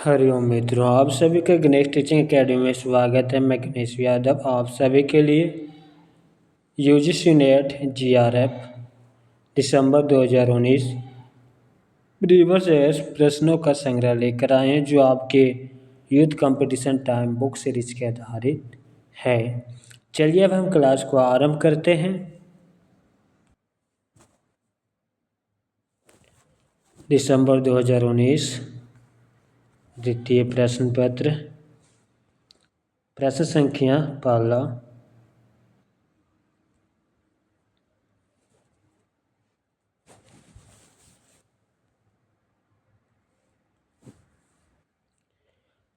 हरिओम मित्रों, आप सभी का गणेश टीचिंग एकेडमी में स्वागत है। मैं गणेश यादव आप सभी के लिए यूजीसी नेट जीआरएफ दिसंबर 2019 रिवर्स एस प्रश्नों का संग्रह लेकर आए हैं, जो आपके youth competition time book series के आधारित है। चलिए अब हम क्लास को आरंभ करते हैं। दिसंबर 2019 द्वितीय प्रश्न पत्र, प्रश्न संख्या पहला।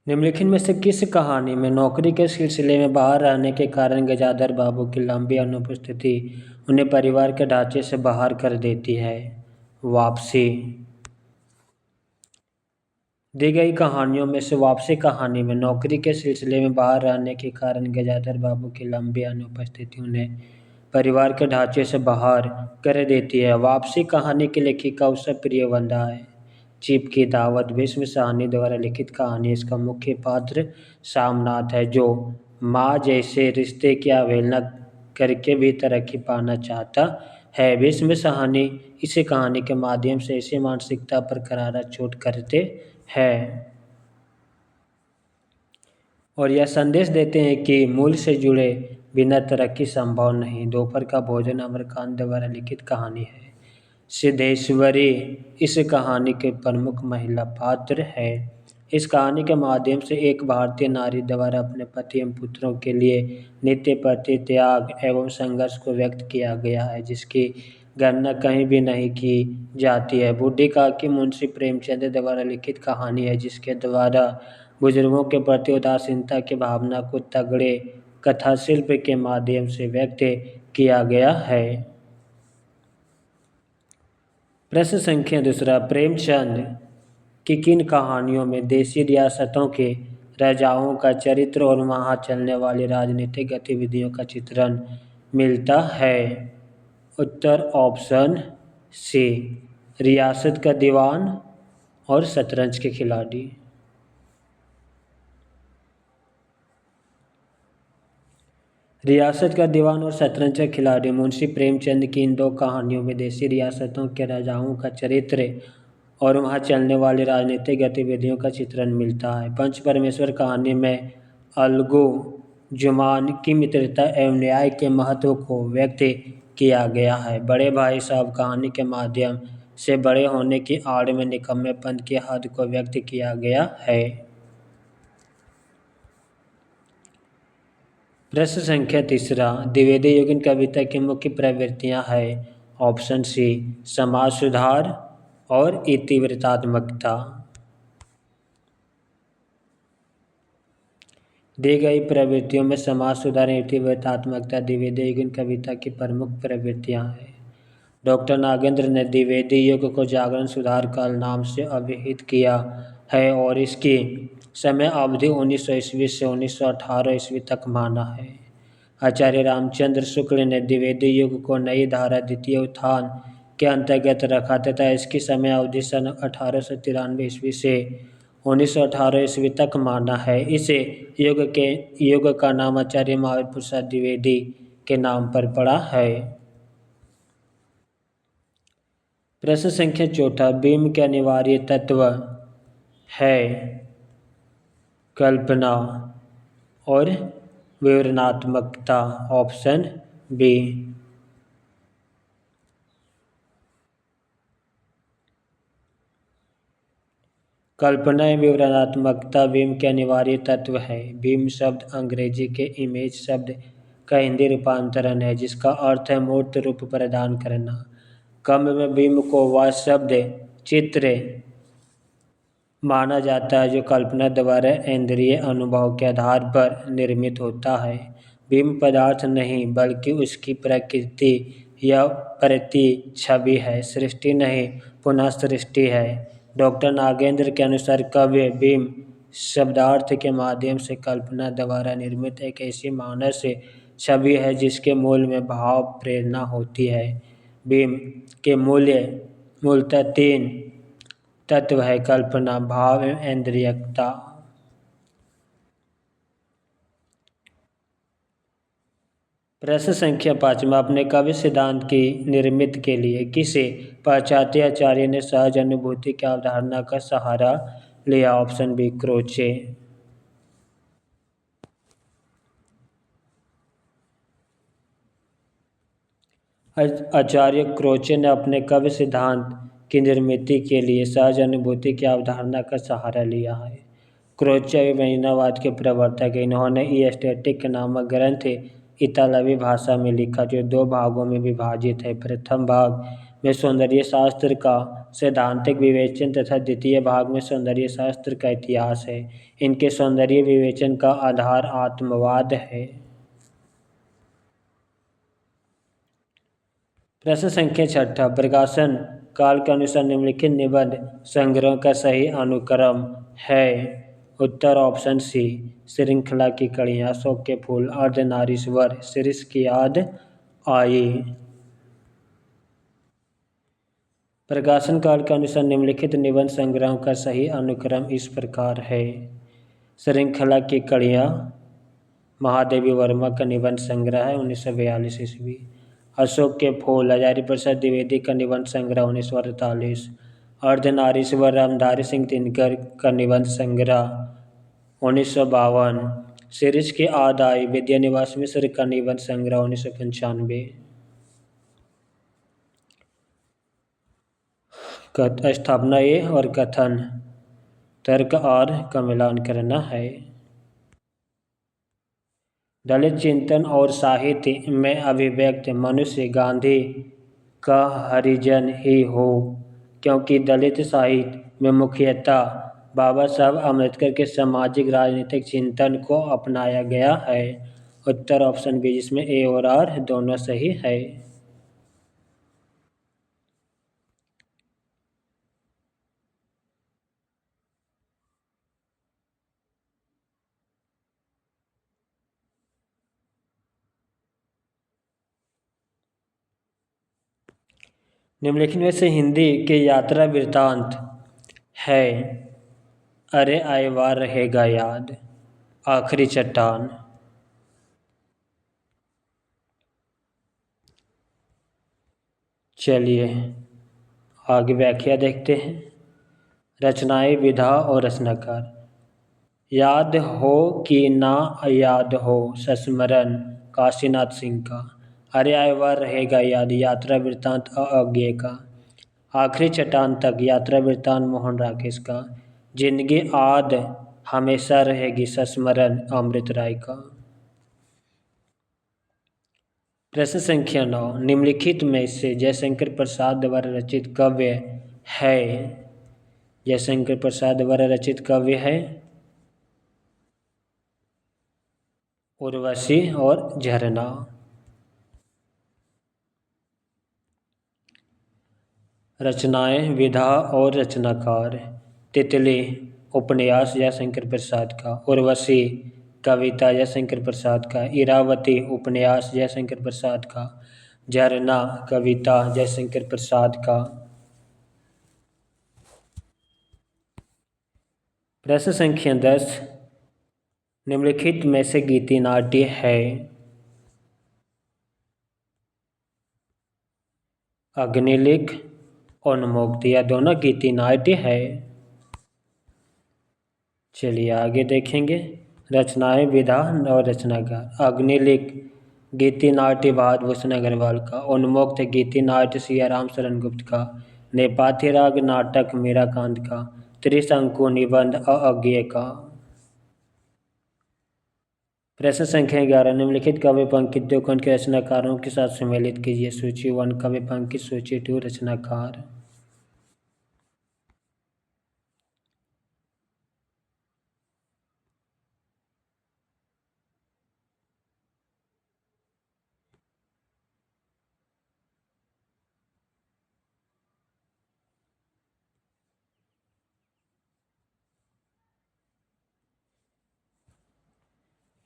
निम्नलिखित में से किस कहानी में नौकरी के सिलसिले में बाहर रहने के कारण गजाधर बाबू की लंबी अनुपस्थिति उन्हें परिवार के ढांचे से बाहर कर देती है? वापसी। दी गई कहानियों में से वापसी कहानी में नौकरी के सिलसिले में बाहर रहने के कारण गजाधर बाबू की लंबी अनुपस्थिति उन्हें परिवार के ढांचे से बाहर कर देती है। वापसी कहानी की लेखिका उससे प्रियवंदा है। चीप की दावत भीष्म साहनी द्वारा लिखित कहानी। इसका मुख्य पात्र सामनाथ है, जो माँ जैसे रिश्ते की अवहेलना करके भी तरक्की पाना चाहता है। भीष्म साहनी इस कहानी के माध्यम से ऐसी मानसिकता पर करारा चोट करते हैं और यह संदेश देते हैं कि मूल से जुड़े बिना तरक्की संभव नहीं। दोपहर का भोजन अमरकांत द्वारा लिखित कहानी है। सिद्धेश्वरी इस कहानी के प्रमुख महिला पात्र है। इस कहानी के माध्यम से एक भारतीय नारी द्वारा अपने पति एवं पुत्रों के लिए नित्य प्रति त्याग एवं संघर्ष को व्यक्त किया गया है, जिसकी गणना कहीं भी नहीं की जाती है। बूढ़ी काकी मुंशी प्रेमचंद द्वारा लिखित कहानी है, जिसके द्वारा बुजुर्गों के प्रति उदासीनता की भावना को तगड़े कथा शिल्प के माध्यम से व्यक्त किया गया है। प्रश्न संख्या दूसरा। प्रेमचंद की किन कहानियों में देशी रियासतों के राजाओं का चरित्र और वहाँ चलने वाली राजनीतिक गतिविधियों का चित्रण मिलता है? उत्तर ऑप्शन सी, रियासत का दीवान और शतरंज के खिलाड़ी। रियासत का दीवान और शतरंज का खिलाड़ी मुंशी प्रेमचंद की इन दो कहानियों में देशी रियासतों के राजाओं का चरित्र और वहाँ चलने वाली राजनीतिक गतिविधियों का चित्रण मिलता है। पंच परमेश्वर कहानी में अलगू जुमान की मित्रता एवं न्याय के महत्व को व्यक्त किया गया है। बड़े भाई साहब कहानी के माध्यम से बड़े होने की आड़ में निकम्मेपन की हद को व्यक्त किया गया है। प्रश्न संख्या तीसरा। द्विवेदी युगीन कविता की मुख्य प्रवृत्तियां हैं? ऑप्शन सी, समाज सुधार और इतिवृत्तात्मकता। दी गई प्रवृत्तियों में समाज सुधार और इतिवृत्तात्मकता द्विवेदी युगीन कविता की प्रमुख प्रवृत्तियां हैं। डॉक्टर नागेंद्र ने द्विवेदी युग को जागरण सुधार काल नाम से अभिहित किया है और इसकी समय अवधि 1900 ईस्वी से 1918 ईस्वी तक माना है। आचार्य रामचंद्र शुक्ल ने द्विवेदी युग को नई धारा द्वितीय उत्थान के अंतर्गत रखा तथा इसकी समय अवधि सन 1893 ईस्वी से 1918 ईस्वी तक माना है। इस युग का नाम आचार्य महावीर प्रसाद द्विवेदी के नाम पर पड़ा है। प्रश्न संख्या चौथा। भीम के अनिवार्य तत्व है? कल्पना और विवरणात्मकता। Option B. कल्पना एवं विवरणात्मकता भीम के अनिवार्य तत्व है। भीम शब्द अंग्रेजी के इमेज शब्द का हिंदी रूपांतरण है, जिसका अर्थ है मूर्त रूप प्रदान करना। काव्य में भीम को वह शब्द चित्र माना जाता है जो कल्पना द्वारा इंद्रिय अनुभव के आधार पर निर्मित होता है। भीम पदार्थ नहीं बल्कि उसकी प्रकृति या प्रतिछवि है, सृष्टि नहीं पुनः सृष्टि है। डॉक्टर नागेंद्र के अनुसार काव्य भीम शब्दार्थ के माध्यम से कल्पना द्वारा निर्मित एक ऐसी मानस छवि है जिसके मूल में भाव प्रेरणा होती है। भीम के मूल्य मूलतः तीन तत्व है कल्पना, भाव एवं इंद्रियकता। प्रश्न संख्या 5 में अपने काव्य सिद्धांत की निर्मित के लिए किसे पाश्चात्य आचार्य ने सहज अनुभूति की अवधारणा का सहारा लिया? Option B Croce. आचार्य क्रोचे ने अपने काव्य सिद्धांत की निर्मित के लिए सहज अनुभूति की अवधारणा का सहारा लिया है। क्रोचे व्यंजनवाद के प्रवर्तक हैं। इन्होंने एस्थेटिक नामक ग्रंथ इतालवी भाषा में लिखा, जो 2 भागों में विभाजित है। प्रथम भाग में सौंदर्य शास्त्र का सैद्धांतिक विवेचन तथा द्वितीय भाग में सौंदर्य शास्त्र का इतिहास है। इनके सौंदर्य विवेचन का आधार आत्मवाद है। प्रश्न संख्या 6 प्रकाशन काल के अनुसार निम्नलिखित निबंध संग्रह का सही अनुक्रम है। उत्तर ऑप्शन सी श्रृंखला की कड़ियाँ, अशोक के फूल, अर्धनारीश्वर, शीर्ष की याद आई। प्रकाशन काल के अनुसार निम्नलिखित निबंध संग्रह का सही अनुक्रम इस प्रकार है। श्रृंखला की कड़ियाँ महादेवी वर्मा का निबंध संग्रह है 1942 ईस्वी। अशोक के फूल हजारी प्रसाद द्विवेदी का निबंध संग्रह 1948। अर्धनारीश्वर रामधारी सिंह दिनकर का निबंध संग्रह 1952। शीर्ष की याद आई विद्यानिवास मिश्र का निबंध संग्रह 1995। स्थापना ये और कथन तर्क और का मिलान करना है। दलित चिंतन और साहित्य में अभिव्यक्त मनुष्य गांधी का हरिजन ही हो, क्योंकि दलित साहित्य में मुख्यतः बाबा साहब अम्बेडकर के सामाजिक राजनीतिक चिंतन को अपनाया गया है। उत्तर ऑप्शन बी, जिसमें ए और आर दोनों सही है। निम्नलिखित में से हिंदी के यात्रा वृत्तांत है। अरे आए वार रहेगा याद, आखिरी चट्टान। चलिए आगे व्याख्या देखते हैं। रचनाएं, विधा और रचनाकार। याद हो कि ना याद हो, संस्मरण काशीनाथ सिंह का। अरे आए वार रहेगा याद, यात्रा वृत्तांत अज्ञे का। आखिरी चट्टान तक, यात्रा वृत्तांत मोहन राकेश का। जिंदगी आद हमेशा रहेगी, संस्मरण अमृत राय का। प्रश्न संख्या 9 निम्नलिखित में से जयशंकर प्रसाद द्वारा रचित काव्य है। जयशंकर प्रसाद द्वारा रचित काव्य है उर्वशी और झरना। रचनाएं, विधा और रचनाकार। तितली उपन्यास जयशंकर प्रसाद का। उर्वशी कविता जयशंकर प्रसाद का। इरावती उपन्यास जयशंकर प्रसाद का। झरना कविता जयशंकर प्रसाद का। प्रश्न संख्या 10 निम्नलिखित में से गीति नाट्य है। अग्निलिख, उन्मुक्त, यह दोनों गीति नाट्य है। चलिए आगे देखेंगे। रचनाएं, विधा और रचनाकार। अग्निलिख गीति नाट्य भात भूषण अग्रवाल का। उन्मुक्त गीति नाट्य सियाराम शरण गुप्त का। नेपाथी राग नाटक मीराकांत का। त्रिशंकु निबंध अज्ञे का। प्रश्न संख्या 11 निम्नलिखित काव्य पंक्तियों को उनके रचनाकारों के साथ सम्मिलित कीजिए। सूची 1 काव्य पंक्ति, सूची 2 रचनाकार।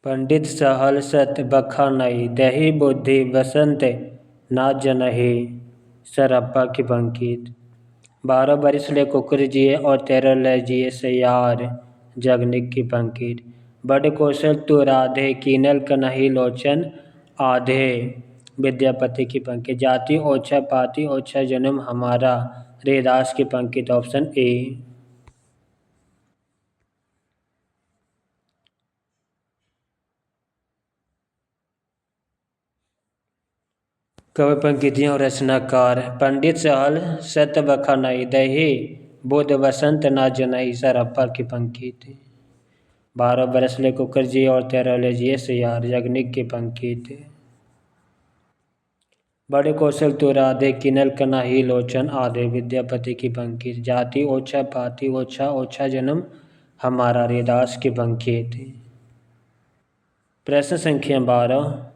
पंडित सहल सत बखानई, दही बुद्धि बसंत ना जनहि। सरप्पा की पंक्ति। 12 बरिस ले कुकर जिए और 13 ले जिए से यार जगनिक की पंकित। बड़ कौशल तू राधे कीनल कन्हई लोचन आधे विद्यापति की पंक्ति। जाति ओछा पाति ओछा जन्म हमारा रेदास की पंक्ति। Option A. कवि पंक्तियाँ और रचनाकार। पंडित सहल सत्य बखानई दही बुध वसंत ना जनई सरप्पा की पंक्ति थी। 12 बरस ले कुकर जी और 13 ले जिए से यार यज्ञनिक की पंक्ति थी। बड़े कौशल तो राधे किनल कनाही लोचन आधे विद्यापति की पंक्ति। जाति ओछा पाति ओछा ओछा जन्म हमारा रेदास की पंक्ति थी। प्रश्न संख्या 12।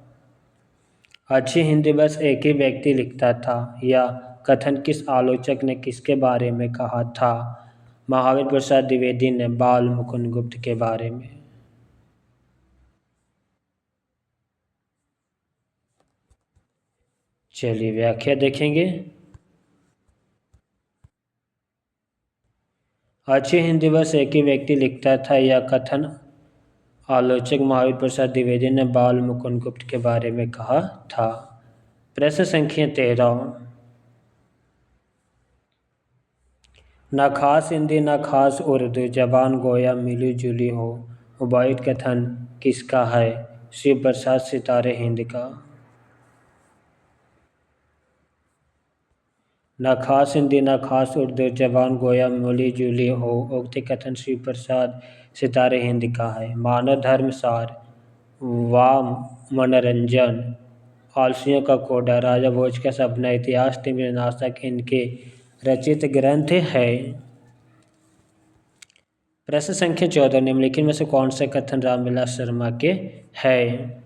अच्छी हिंदी बस एक ही व्यक्ति लिखता था या कथन किस आलोचक ने किसके बारे में कहा था? महावीर प्रसाद द्विवेदी ने बाल मुकुंद गुप्त के बारे में। चलिए व्याख्या देखेंगे। अच्छी हिंदी बस एक ही व्यक्ति लिखता था या कथन आलोचक महावीर प्रसाद द्विवेदी ने बाल मुकुंद गुप्त के बारे में कहा था। प्रश्न संख्या 13। ना खास हिंदी ना खास उर्दू जबान गोया मिली जुली हो उबाइद कथन किसका है? शिव प्रसाद सितारे हिंद का। ना खास हिंदी ना खास उर्दू जबान गोया मिली जुली हो उक्त कथन शिव प्रसाद सितारे हिंद का है। मानव धर्म सार वाम मनोरंजन आलसियों का कोडा राजा भोज का सपना इतिहास तिमिर नाशक इनके रचित ग्रंथ है। प्रश्न संख्या 14। निम्नलिखित में से कौन से कथन रामविलास शर्मा के है?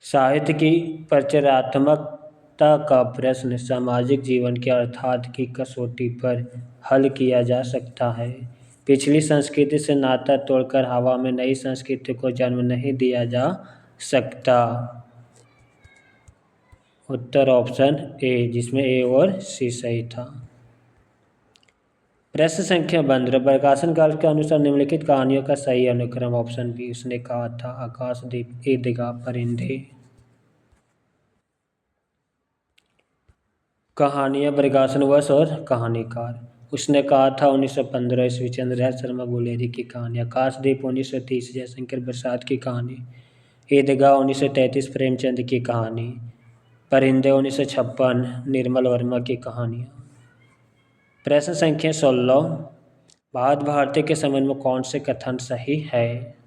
साहित्य की प्रचारात्मकता का प्रश्न सामाजिक जीवन के अर्थात की कसौटी पर हल किया जा सकता है। पिछली संस्कृति से नाता तोड़कर हवा में नई संस्कृति को जन्म नहीं दिया जा सकता। उत्तर ऑप्शन ए, जिसमें ए और सी सही था। प्रश्न संख्या 15। प्रकाशन काल के अनुसार निम्नलिखित कहानियों का सही अनुक्रम। Option B. उसने कहा था आकाशदीप ईदगाह परिंदे। कहानियाँ प्रकाशन वर्ष और कहानीकार। उसने कहा था 1915 ईस्वी चंद्रहास शर्मा गुलेरी की कहानी। आकाशदीप 1930 जयशंकर प्रसाद की कहानी। ईदगाह 1933 प्रेमचंद की कहानी। परिंदे 1956 निर्मल वर्मा की कहानियाँ। प्रश्न संख्या 16। भारत भारती के संबंध में कौन से कथन सही है?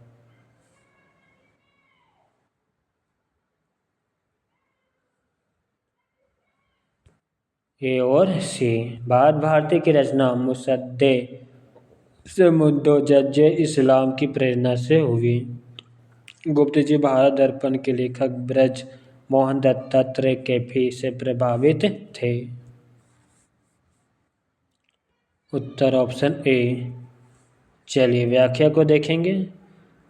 ए और सी। भारत भारती की रचना मुसद्दे से मुद्दो-जज्जे इस्लाम की प्रेरणा से हुई। गुप्त जी भारत दर्पण के लेखक ब्रज मोहन दत्तात्रेय कैफी से प्रभावित थे। उत्तर ऑप्शन ए। चलिए व्याख्या को देखेंगे।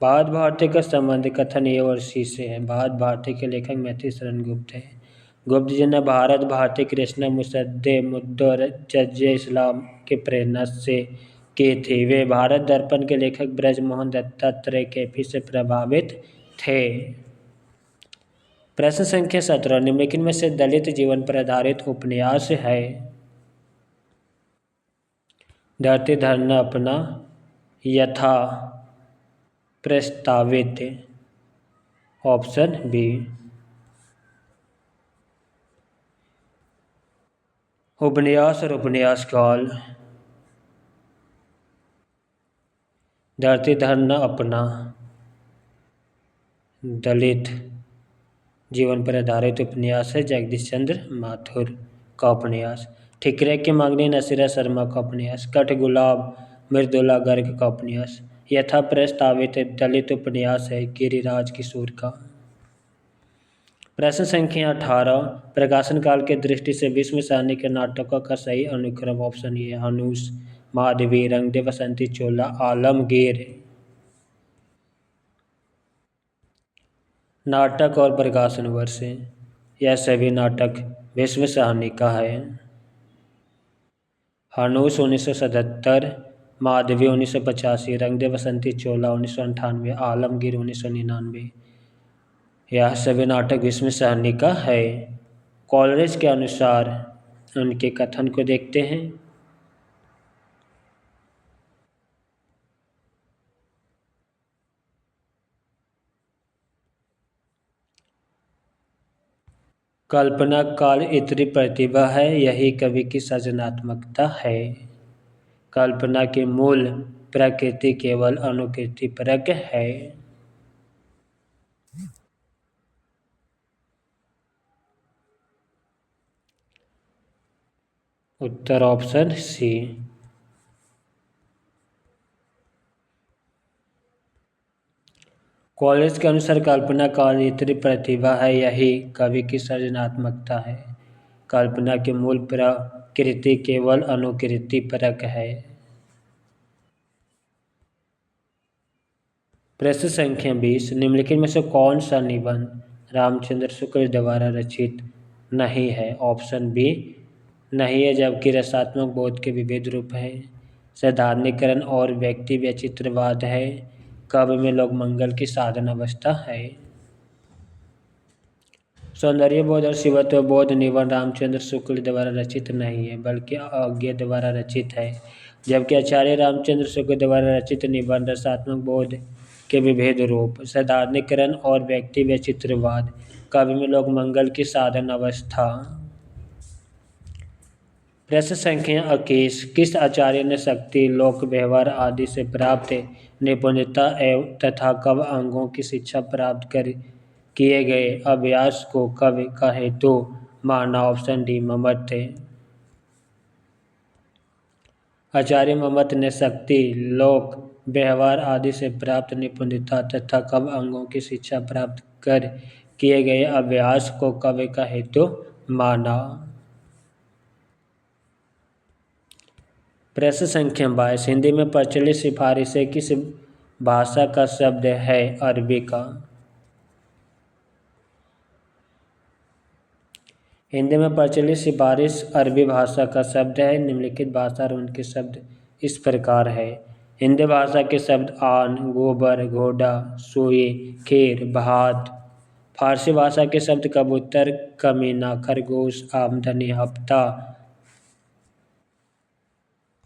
भारत भारती का संबंध कथन ए और सी से है। भारत भारती के लेखक मैथिली शरण गुप्त है। गुप्त जी ने भारत भारती की रचना मुसद्दे मुद्दो-जज्जे इस्लाम की प्रेरणा से की थी। वे भारत दर्पण के लेखक ब्रज मोहन दत्तात्रेय कैफी से प्रभावित थे। प्रश्न संख्या 17। निम्नलिखित में से दलित जीवन पर आधारित उपन्यास है? धरती धरना अपना यथा प्रस्तावित। Option B. उपन्यास और उपन्यास काल। धरती धरना अपना दलित जीवन पर आधारित उपन्यास है। जगदीश चंद्र माथुर का उपन्यास। ठिकरे की मांगनी नसीरा शर्मा का उपन्यास। कठगुलाब मृदुला गर्ग का उपन्यास। यथा प्रस्तावित दलित उपन्यास है गिरिराज किशोर का। प्रश्न संख्या 18। प्रकाशन काल के दृष्टि से विश्व सारणी के नाटकों का सही अनुक्रम। ऑप्शन ए हनुष माधवी रंगदे बसंती चोला आलमगीर। नाटक और प्रकाशन वर्ष, यह सभी नाटक विश्व साहनी का है। हनूस 1977, माधवी 1985, रंग दे बसंती चोला 1998, आलमगीर 1999, यह सभी नाटक विश्व साहनी का है। कॉलरिज के अनुसार उनके कथन को देखते हैं। कल्पना काल इतनी प्रतिभा है, यही कवि की सृजनात्मकता है। कल्पना की मूल प्रकृति केवल अनुकृति परक है। उत्तर ऑप्शन सी। कॉलेज के अनुसार कल्पना काल इतनी प्रतिभा है, यही कवि की सृजनात्मकता है। कल्पना की मूल प्रकृति केवल अनुकृति परक है। प्रश्न संख्या 20, निम्नलिखित में से कौन सा निबंध रामचंद्र शुक्ल द्वारा रचित नहीं है? ऑप्शन बी नहीं है, जबकि रसात्मक बोध के विविध रूप हैं। सैद्धांतिकरण और व्यक्ति व्यचित्रवाद है। काव्य में लोक मंगल की साधन अवस्था है। सौंदर्य बोध और शिवत्व बोध निबंध रामचंद्र शुक्ल द्वारा रचित नहीं है, बल्कि अज्ञे द्वारा रचित है। जबकि आचार्य रामचंद्र शुक्ल द्वारा रचित निबंध रसात्मक बोध के विभेद रूप, सैद्धांतिकरण और व्यक्ति व्यचित्रवाद, काव्य में लोक मंगल की साधन अवस्था। प्रश्न संख्या 21, किस आचार्य ने शक्ति, लोक व्यवहार आदि से प्राप्त निपुणता एवं तथा कव अंगों की शिक्षा प्राप्त कर किए गए अभ्यास को कवि का हेतु माना? Option D Mammata. आचार्य मम्मट ने शक्ति, लोक व्यवहार आदि से प्राप्त निपुणता तथा कव अंगों की शिक्षा प्राप्त कर किए गए अभ्यास को कवि का हेतु माना। प्रश्न संख्या 22, हिंदी में प्रचलित सिफारिशें किस भाषा का शब्द है? अरबी का। हिंदी में प्रचलित सिफारिश अरबी भाषा का शब्द है। निम्नलिखित भाषा और उनके शब्द इस प्रकार है। हिंदी भाषा के शब्द आन, गोबर, घोड़ा, सुई, खीर, भात। फारसी भाषा के शब्द कबूतर, कमीना, खरगोश, आमदनी, हफ्ता।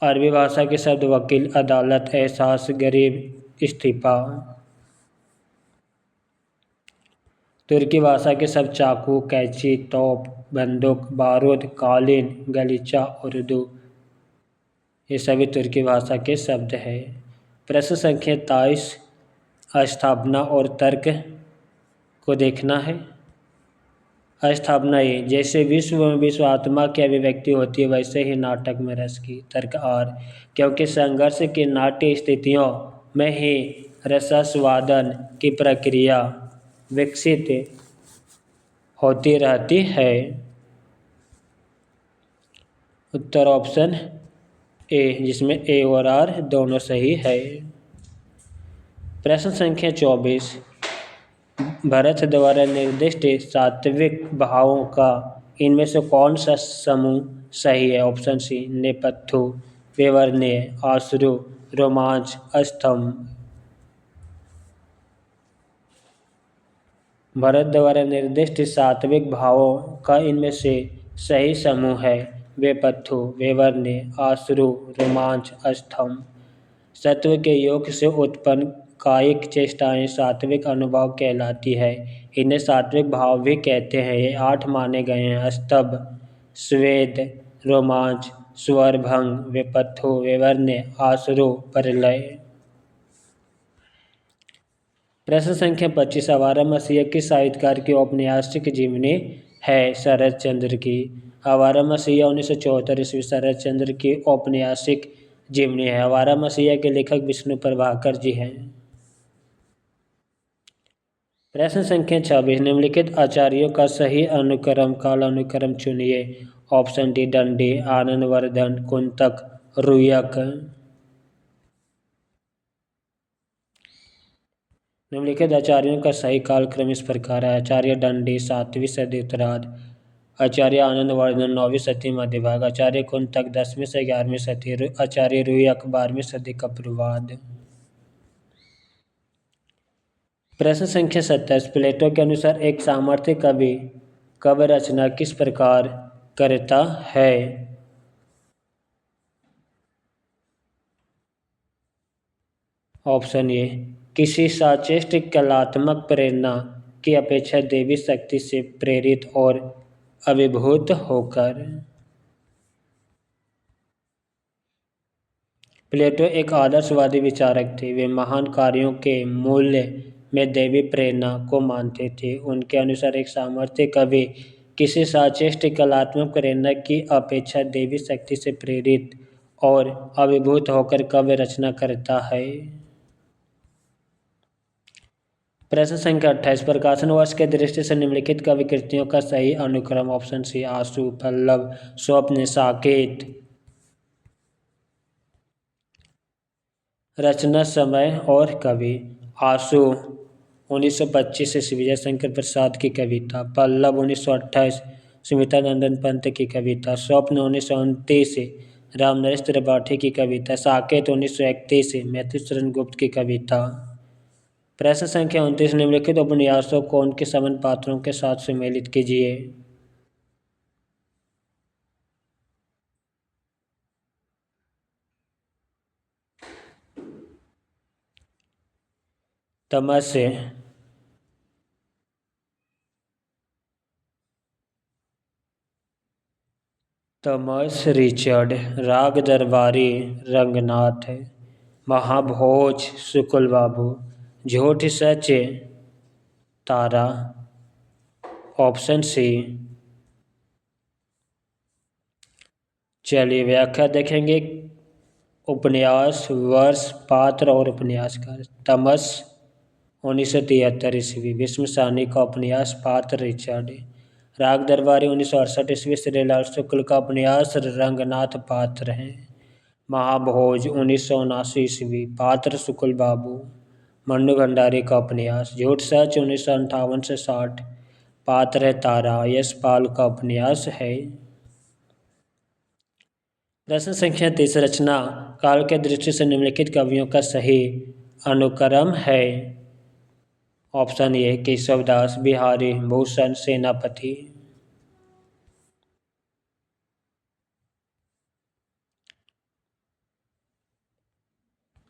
अरबी भाषा के शब्द वकील, अदालत, एहसास, गरीब, इस्तीफा। तुर्की भाषा के शब्द चाकू, कैंची, तोप, बंदूक, बारूद, कालीन, गलीचा, उर्दू, ये सभी तुर्की भाषा के शब्द हैं। प्रश्न संख्या 23, अस्थापना और तर्क को देखना है। अस्थापना ये, जैसे विश्व में विश्व आत्मा की अभिव्यक्ति होती है, वैसे ही नाटक में रस की। तर्क आर, क्योंकि संघर्ष की नाट्य स्थितियों में ही रसास्वादन की प्रक्रिया विकसित होती रहती है। उत्तर ऑप्शन ए, जिसमें ए और आर दोनों सही है। प्रश्न संख्या 24, भरत द्वारा निर्दिष्ट सात्विक भावों का इनमें से कौन सा समूह सही है? ऑप्शन सी नेपथ्य, विवरणीय, आश्रु, रोमांच, स्तंभ। भरत द्वारा निर्दिष्ट सात्विक भावों का इनमें से सही समूह है वेपथ्थु, विवरणीय, आश्रु, रोमांच, स्तंभ। सत्व के योग से उत्पन्न कायिक चेष्टाएं सात्विक अनुभव कहलाती है। इन्हें सात्विक भाव भी कहते हैं। ये 8 माने गए हैं: स्तंभ, स्वेद, रोमांच, स्वरभंग, वेपथ्थु, विवरणीय, आश्रु, प्रलय। प्रश्न संख्या 25, आवारा मसीहा किस साहित्यकार की औपन्यासिक जीवनी है? शरद चंद्र की। आवारा मसीहा 1974 ईस्वी शरद चंद्र की औपन्यासिक जीवनी है। आवारा मसीहा के लेखक विष्णु प्रभाकर जी हैं। प्रश्न संख्या 26, निम्नलिखित आचार्यों का सही अनुक्रम कालानुक्रम चुनिए। ऑप्शन डी दंडी, आनंदवर्धन, कुंतक, रुयक। निम्नलिखित आचार्यों का सही कालक्रम इस प्रकार है। आचार्य दंडी 7वीं सदी उत्तरार्ध, आचार्य आनंदवर्धन 9वीं सदी मध्य भाग, आचार्य कुंतक 10वीं से 11वीं सदी, आचार्य रुयक 12वीं सदी का पूर्वार्ध। प्रश्न संख्या 27, प्लेटो के अनुसार एक सामर्थ्य कवि काव्य रचना किस प्रकार करता है? ऑप्शन ए, किसी साचेष्ट कलात्मक प्रेरणा की अपेक्षा देवी शक्ति से प्रेरित और अभिभूत होकर। प्लेटो एक आदर्शवादी विचारक थे। वे महान कार्यों के मूल्य में देवी प्रेरणा को मानते थे। उनके अनुसार एक सामर्थ्य कवि किसी साचेष्ट कलात्मक प्रेरणा की अपेक्षा देवी शक्ति से प्रेरित और अभिभूत होकर काव्य रचना करता है। प्रश्न संख्या 28, प्रकाशन वर्ष के दृष्टि से निम्नलिखित कवि कृतियों का सही अनुक्रम। ऑप्शन सी, आशु, पल्लव, स्वप्न, साकेत। रचना समय और कवि। आशु 1925 से विजय शंकर प्रसाद की कविता। पल्लव 1928 सुमिता नंदन पंत की कविता। स्वप्न 1929 रामनरेश त्रिपाठी की कविता। साकेत 1931 मैथिलीशरण गुप्त की कविता। प्रश्न संख्या 29, निम्नलिखित उपन्यासों को उनके समान पात्रों के साथ सम्मिलित कीजिए। तमस, रिचर्ड, राग दरबारी रंगनाथ, महाभोज शुक्ल बाबू, झूठ सच तारा। Option C. चलिए व्याख्या देखेंगे। उपन्यास, वर्ष, पात्र और उपन्यासकार। तमस 1973 ईस्वी विष्णु साहनी का उपन्यास। पात्र रिचर्ड। राग दरबारी 1968 ईस्वी श्रीलाल शुक्ल का उपन्यास। रंगनाथ पात्र हैं। महाभोज 1979 ईस्वी पात्र शुक्ल बाबू। मन्नू भंडारी का उपन्यास। झूठ सच 1958 से 60 पात्र है तारा, यशपाल का उपन्यास है। प्रश्न संख्या 30, रचना काल के दृष्टि से निम्नलिखित कवियों का सही अनुक्रम है। ऑप्शन ए, केशवदास, बिहारी, भूषण, सेनापति।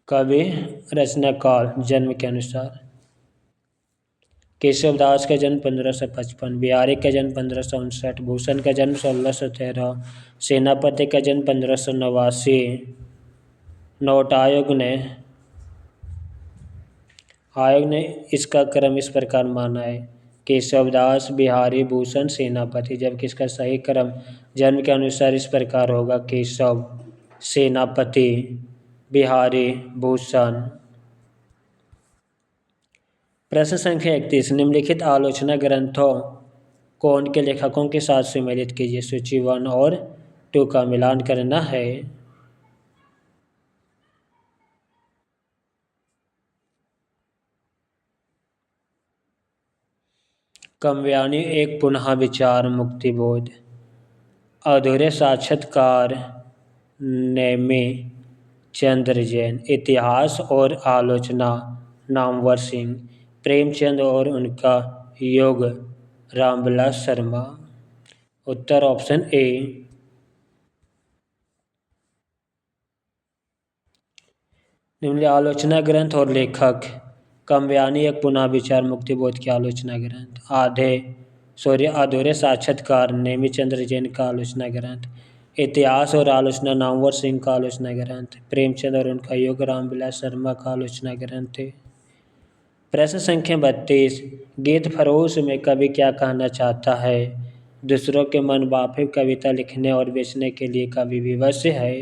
कवि रचना काल जन्म के अनुसार। केशवदास का जन्म 1555, बिहारी का जन्म 1559, भूषण का जन्म 1613, सेनापति का जन्म 1589। नोट आयोग ने इसका क्रम इस प्रकार माना है। केशवदास, बिहारी, भूषण, सेनापति, जबकि इसका सही क्रम जन्म के अनुसार इस प्रकार होगा। केशव, सेनापति, बिहारी, भूषण। प्रश्न संख्या 31, निम्नलिखित आलोचना ग्रंथों को उनके लेखकों के साथ सम्मिलित कीजिए। सूची 1 और 2 का मिलान करना है। काव्यानी एक पुनः विचार, मुक्तिबोध। अधूरे साक्षात्कार, नेमी चंद्र जैन। इतिहास और आलोचना, नामवर सिंह। प्रेमचंद और उनका युग, रामविलास शर्मा। उत्तर ऑप्शन ए। निम्न आलोचना ग्रंथ और लेखक। काव्यानी एक पुनः विचार, मुक्तिबोध की आलोचना ग्रंथ। अधूरे साक्षात्कार, नेमी चंद्र जैन का आलोचना ग्रंथ। इतिहास और आलोचना, नामवर सिंह का आलोचना ग्रंथ। प्रेमचंद और उनका युग, रामविलास शर्मा का आलोचना ग्रंथ। प्रश्न संख्या 32, गीत फरोश में कवि क्या कहना चाहता है? दूसरों के मन वाफिक कविता लिखने और बेचने के लिए कवि विवश है।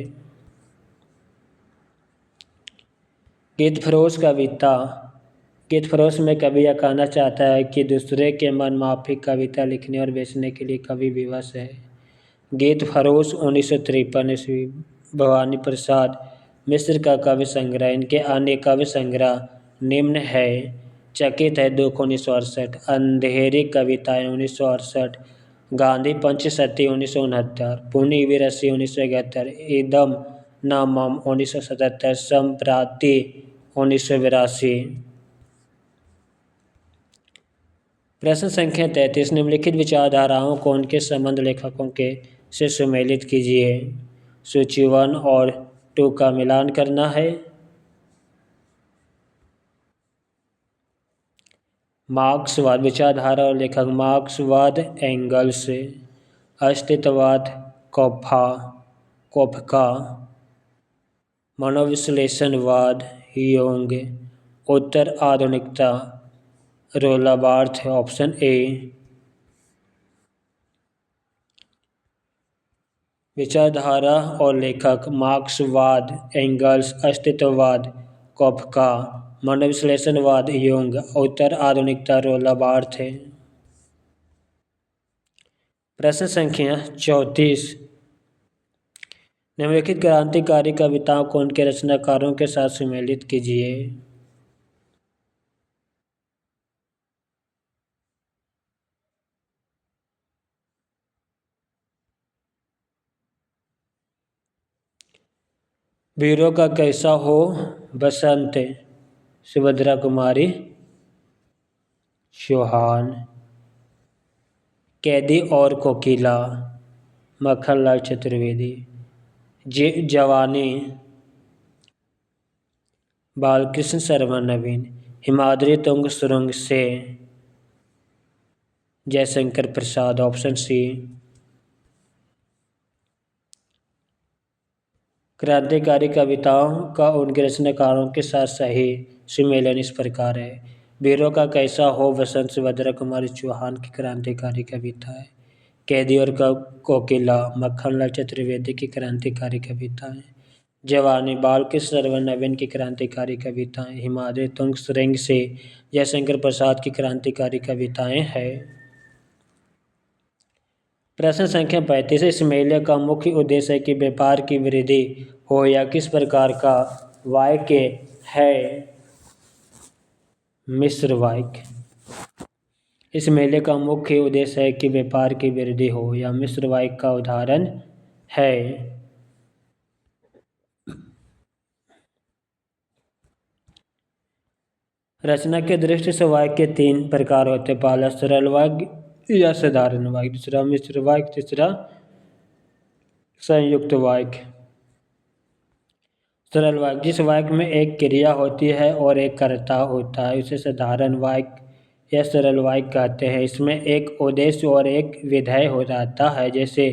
गीत फरोश में कवि यह कहना चाहता है कि दूसरे के मन माफिक कविता लिखने और बेचने के लिए कवि विवश है। गीत फरोश 1953 ईस्वी भवानी प्रसाद मिश्र का कवि संग्रह। इनके अन्य कवि संग्रह निम्न है। चकित है दुख 1968, अंधेरी कविताएं 1968, गांधी पंचशती 1969, पुण्य विरसी 1971, इदम न मम 1977, संप्राति 1982। प्रश्न संख्या 33, निम्नलिखित विचारधाराओं को उनके संबंध लेखकों के से सुमेलित कीजिए। सूची 1 और 2 का मिलान करना है। मार्क्सवाद विचारधारा और लेखक मार्क्सवाद एंगल्स, अस्तित्ववाद कोफका, मनोविश्लेषणवाद योंग, उत्तर आधुनिकता रोला बार्थ, ऑप्शन ए। विचारधारा और लेखक मार्क्सवाद एंगल्स, अस्तित्ववाद कोफका, मनोविश्लेषणवाद योंग, उत्तर आधुनिकता रोला बार्थ। प्रश्न संख्या 34, निम्नलिखित क्रांतिकारी कविताओं को उनके रचनाकारों के साथ सुमेलित कीजिए। वीरों का कैसा हो बसंत, सुभद्रा कुमारी चौहान। कैदी और कोकिला, मक्खनलाल चतुर्वेदी। जवानी, बालकृष्ण सरवण नवीन। हिमाद्री तुंग सुरंग से, जयशंकर प्रसाद, ऑप्शन सी। क्रांतिकारी कविताओं का उनके रचनाकारों के साथ सही सुमेलन इस प्रकार है। वीरों का कैसा हो बसंत, सुभद्रा कुमारी चौहान की क्रांतिकारी कविता है। कैदी और कोकिला, मक्खनलाल चतुर्वेदी की क्रांतिकारी कविताएं। जवानी, बालकृष्ण सरवण नवीन की क्रांतिकारी कविताएं। हिमाद्री तुंग सुरंग से, जयशंकर प्रसाद की क्रांतिकारी कविताएं हैं। प्रश्न संख्या 35, इस मेले का मुख्य उद्देश्य है कि व्यापार की वृद्धि हो या किस प्रकार का वाक्य है। मिश्र वाक्य। इस मेले का मुख्य उद्देश्य है कि व्यापार की वृद्धि हो या मिश्र वाक्य का उदाहरण है। रचना के दृष्टि से वाक्य 3 प्रकार होते हैं। पहला सरल वाक्य या साधारण वाक्य, दूसरा मिश्र वाक्य, तीसरा संयुक्त वाक्य। सरल वाक्य, जिस वाक्य में एक क्रिया होती है और एक कर्ता होता है उसे साधारण वाक्य या सरल वाक्य कहते हैं। इसमें एक उद्देश्य और एक विधेय हो जाता है, जैसे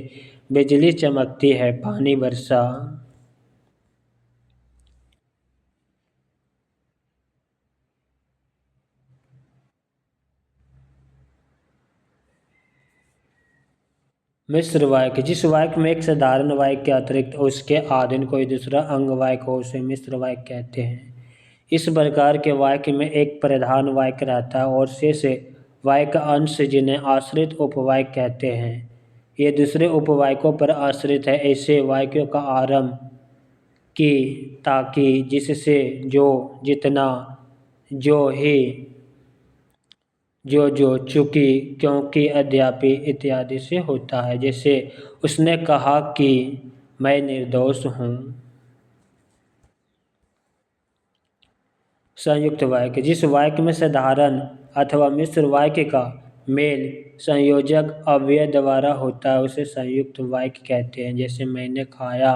बिजली चमकती है, पानी बरसा। मिश्र वाक्य, जिस वाक्य में एक साधारण वाक्य के अतिरिक्त उसके अधीन कोई दूसरा अंग वाक्य हो उसे मिश्र वाक्य कहते हैं। इस प्रकार के वाक्य में एक प्रधान वाक्य रहता है और शेष वाक्य अंश जिन्हें आश्रित उपवाक्य कहते हैं। ये दूसरे उपवाक्यों पर आश्रित है। ऐसे वाक्यों का आरंभ की, ताकि, जिससे, जो, जितना, जो ही, जो, चूंकि, क्योंकि, अद्यापि इत्यादि से होता है। जैसे उसने कहा कि मैं निर्दोष हूँ। संयुक्त वाक्य, जिस वाक्य में साधारण अथवा मिश्र वाक्य का मेल संयोजक अव्यय द्वारा होता है उसे संयुक्त वाक्य कहते हैं। जैसे मैंने खाया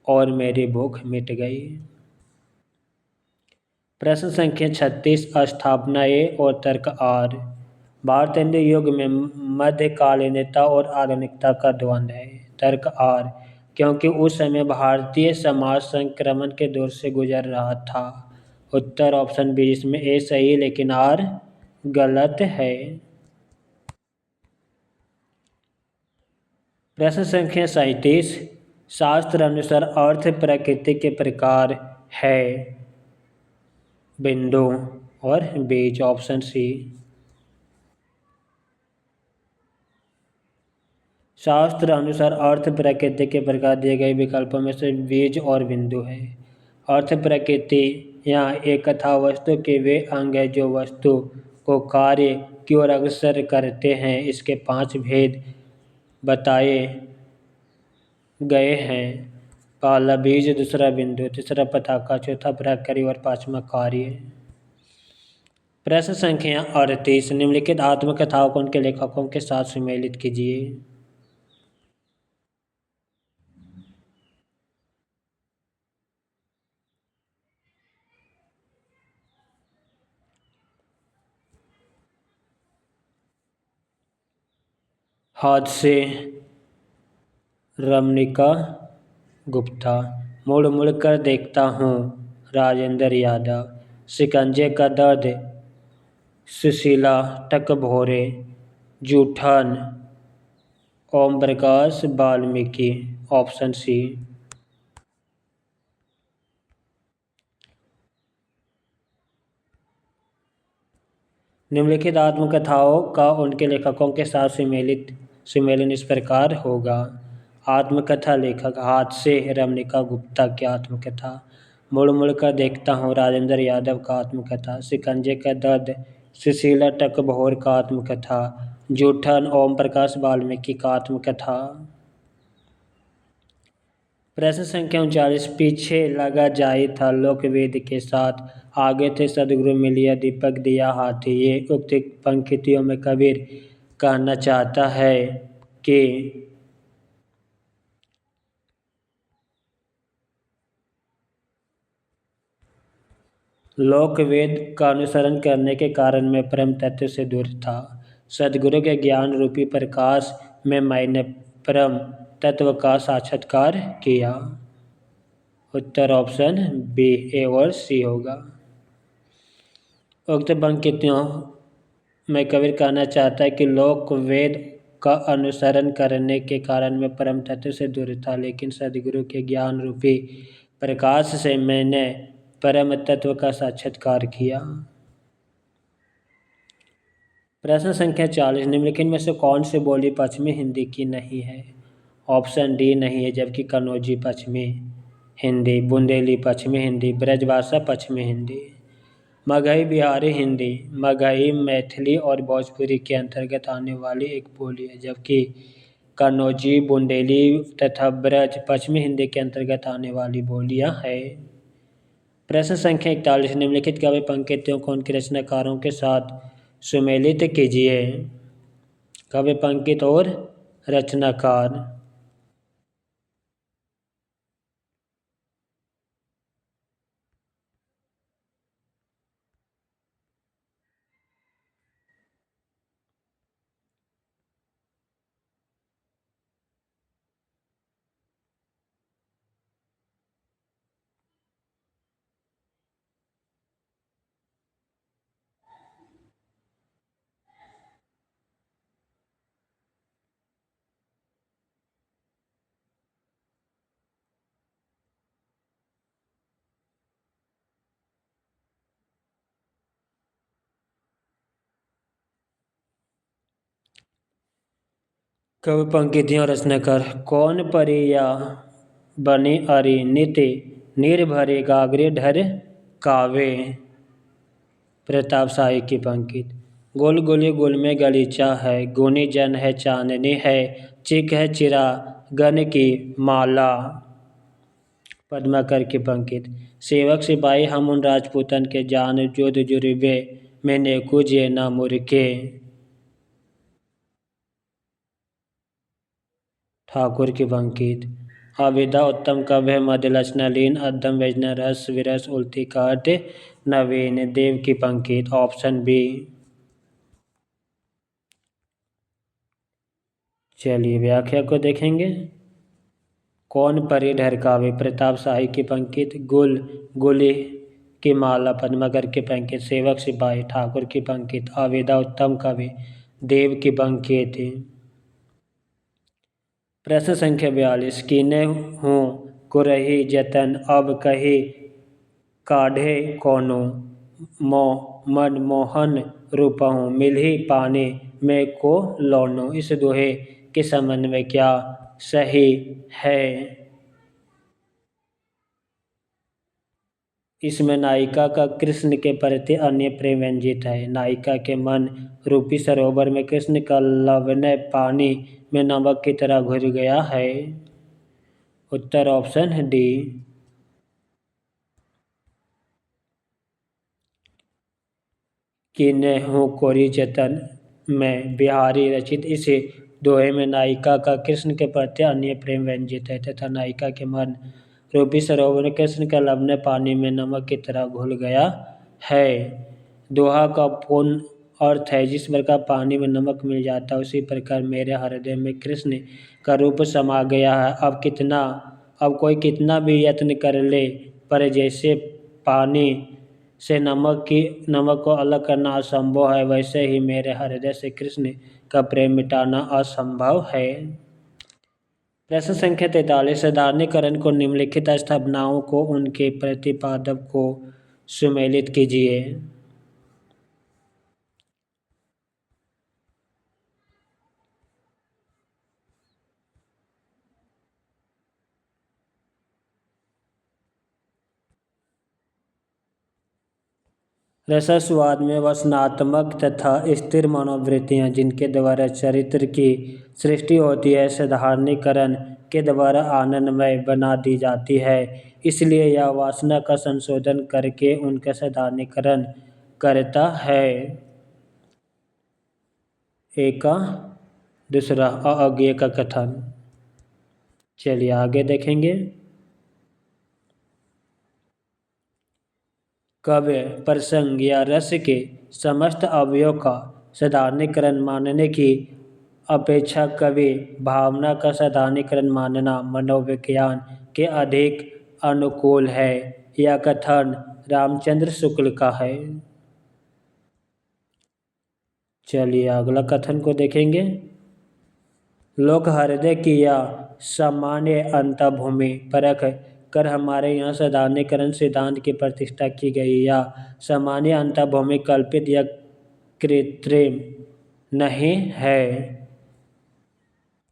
और मेरी भूख मिट गई। प्रश्न संख्या 36, स्थापना ए और तर्क आर। भारतेंद्र युग में मध्यकालीनता और आधुनिकता का द्वंद्व है। तर्क आर, क्योंकि उस समय भारतीय समाज संक्रमण के दौर से गुजर रहा था। उत्तर ऑप्शन बी, इसमें ए सही लेकिन आर गलत है। प्रश्न संख्या 37, शास्त्र अनुसार अर्थ प्रकृति के प्रकार है। बिंदु और बीज, ऑप्शन सी। शास्त्र अनुसार अर्थ प्रकृति के प्रकार दिए गए विकल्पों में से बीज और बिंदु है। अर्थ प्रकृति यहाँ एक कथा वस्तु के वे अंग है जो वस्तु को कार्य की ओर अग्रसर करते हैं। इसके 5 भेद बताए गए हैं। पहला बीज, दूसरा बिंदु, तीसरा पताका, चौथा प्रक्रिया और 5वां कार्य। प्रश्न संख्या 38, निम्नलिखित आत्मकथाओं को उनके लेखकों के साथ सुमेलित कीजिए। हाथ से रमणिका गुप्ता, मुड़ मुड़ कर देखता हूँ राजेंद्र यादव, शिकंजे का दर्द सुशीला टकभोरे, जूठन ओम प्रकाश वाल्मीकि। Option C. निम्नलिखित आत्मकथाओं का उनके लेखकों के साथ सुमेलन इस प्रकार होगा। आत्मकथा लेखक, हाथ से रमणिका गुप्ता की आत्मकथा। मुड़ मुड़ कर देखता हूँ राजेंद्र यादव का आत्मकथा। शिकंजे का दर्द सुशीला टकभोर का आत्मकथा। जूठन ओम प्रकाश वाल्मीकि का आत्मकथा। प्रश्न संख्या 39, पीछे लगा जाई था लोकवेद के साथ, आगे थे सदगुरु मिलिया दीपक दिया हाथी। ये उक्त पंक्तियों में कबीर कहना चाहता है कि लोकवेद का अनुसरण करने के कारण मैं परम तत्व से दूर था। सदगुरु के ज्ञान रूपी प्रकाश में मैंने परम तत्व का साक्षात्कार किया। उत्तर ऑप्शन बी, ए और सी होगा। उक्त पंक्तियों में कबीर कहना चाहता है कि लोकवेद का अनुसरण करने के कारण मैं परम तत्व से दूर था, लेकिन सदगुरु के ज्ञान रूपी प्रकाश से मैंने परम तत्व का साक्षात्कार किया। प्रश्न संख्या 40, निम्नलिखित में से कौन सी बोली पश्चिमी हिंदी की नहीं है। ऑप्शन डी नहीं है, जबकि कन्नौजी पश्चिमी हिंदी, बुंदेली पश्चिमी हिंदी, ब्रजभाषा पश्चिमी हिंदी। मगही बिहारी हिंदी, मगही मैथिली और भोजपुरी के अंतर्गत आने वाली एक बोली है, जबकि कन्नौजी, बुंदेली तथा ब्रज पश्चिमी हिंदी के अंतर्गत आने वाली बोलियां हैं। प्रश्न संख्या 41, निम्नलिखित काव्य पंक्तियों को उनके रचनाकारों के साथ सुमेलित कीजिए। काव्य पंक्ति और रचनाकार। कवि पंक्तियों रचनाकार। कौन परिया बनी अरि नित निर्भरे गागरे ढर कावे। प्रताप शाही की पंक्ति। गोल गोली गुल में गलीचा है, गुनी जन है चांदनी है, चिक है चिरा गन की माला। पद्माकर की पंक्ति। सेवक सिपाही हम उन राजपूतन के जान, जोध जुरिबे में नेकु जे न मुरके। ठाकुर की पंक्ति। अविदा उत्तम कव्य मध्यलचना लीन, अद्धम व्यजना रस विरस उल्टी काट नवीन। देव की पंक्ति। Option B. चलिए व्याख्या को देखेंगे। कौन परी ढरकावे, प्रताप शाही की पंक्ति। गुल गुली की माला, पद्माकर की पंक्ति। सेवक सिपाही, ठाकुर की पंक्ति। अविदा उत्तम कवि, देव की पंक्ति। प्रश्न संख्या 42, कीने हूँ कुरही जतन अब कही काढ़े कोनो, मनमोहन रूपहूँ मिलही पानी में को लौनो। इस दोहे के संबंध में क्या सही है। इसमें नायिका का कृष्ण के प्रति अन्य प्रेम व्यंजित है। नायिका के मन रूपी सरोवर में कृष्ण का लवणय पानी में नमक की तरह घुल गया है। उत्तर ऑप्शन डी। किन्हु कोरी जतन में बिहारी रचित इस दोहे में नायिका का कृष्ण के प्रति अन्य प्रेम व्यंजित है तथा नायिका के मन रूपी सरोवर में कृष्ण का लवणय पानी में नमक की तरह घुल गया है। दोहा का पूर्ण अर्थ है, जिस प्रकार पानी में नमक मिल जाता है उसी प्रकार मेरे हृदय में कृष्ण का रूप समा गया है। अब कोई कितना भी यत्न कर ले, पर जैसे पानी से नमक को अलग करना असंभव है, वैसे ही मेरे हृदय से कृष्ण का प्रेम मिटाना असंभव है। प्रश्न संख्या 43। साधारणीकरण को निम्नलिखित स्थापनाओं को उनके प्रतिपादक को सुमेलित कीजिए। रसस्वाद में वसनात्मक तथा स्थिर मनोवृत्तियाँ जिनके द्वारा चरित्र की सृष्टि होती है, साधारणीकरण के द्वारा आनंदमय बना दी जाती है। इसलिए यह वासना का संशोधन करके उनका साधारणीकरण करता है। एक का दूसरा अज्ञेय का कथन। चलिए आगे देखेंगे। काव्य प्रसंग या रस के समस्त अवयवों का साधारणीकरण मानने की अपेक्षा कवि भावना का साधारणीकरण मानना मनोविज्ञान के अधिक अनुकूल है। यह कथन रामचंद्र शुक्ल का है। चलिए अगला कथन को देखेंगे। लोक हृदय की यह सामान्य अंतर्भूमि परख कर हमारे यहाँ साधारणीकरण सिद्धांत की प्रतिष्ठा की गई। यह सामान्य अंतर्भूमि कल्पित या कृत्रिम नहीं है,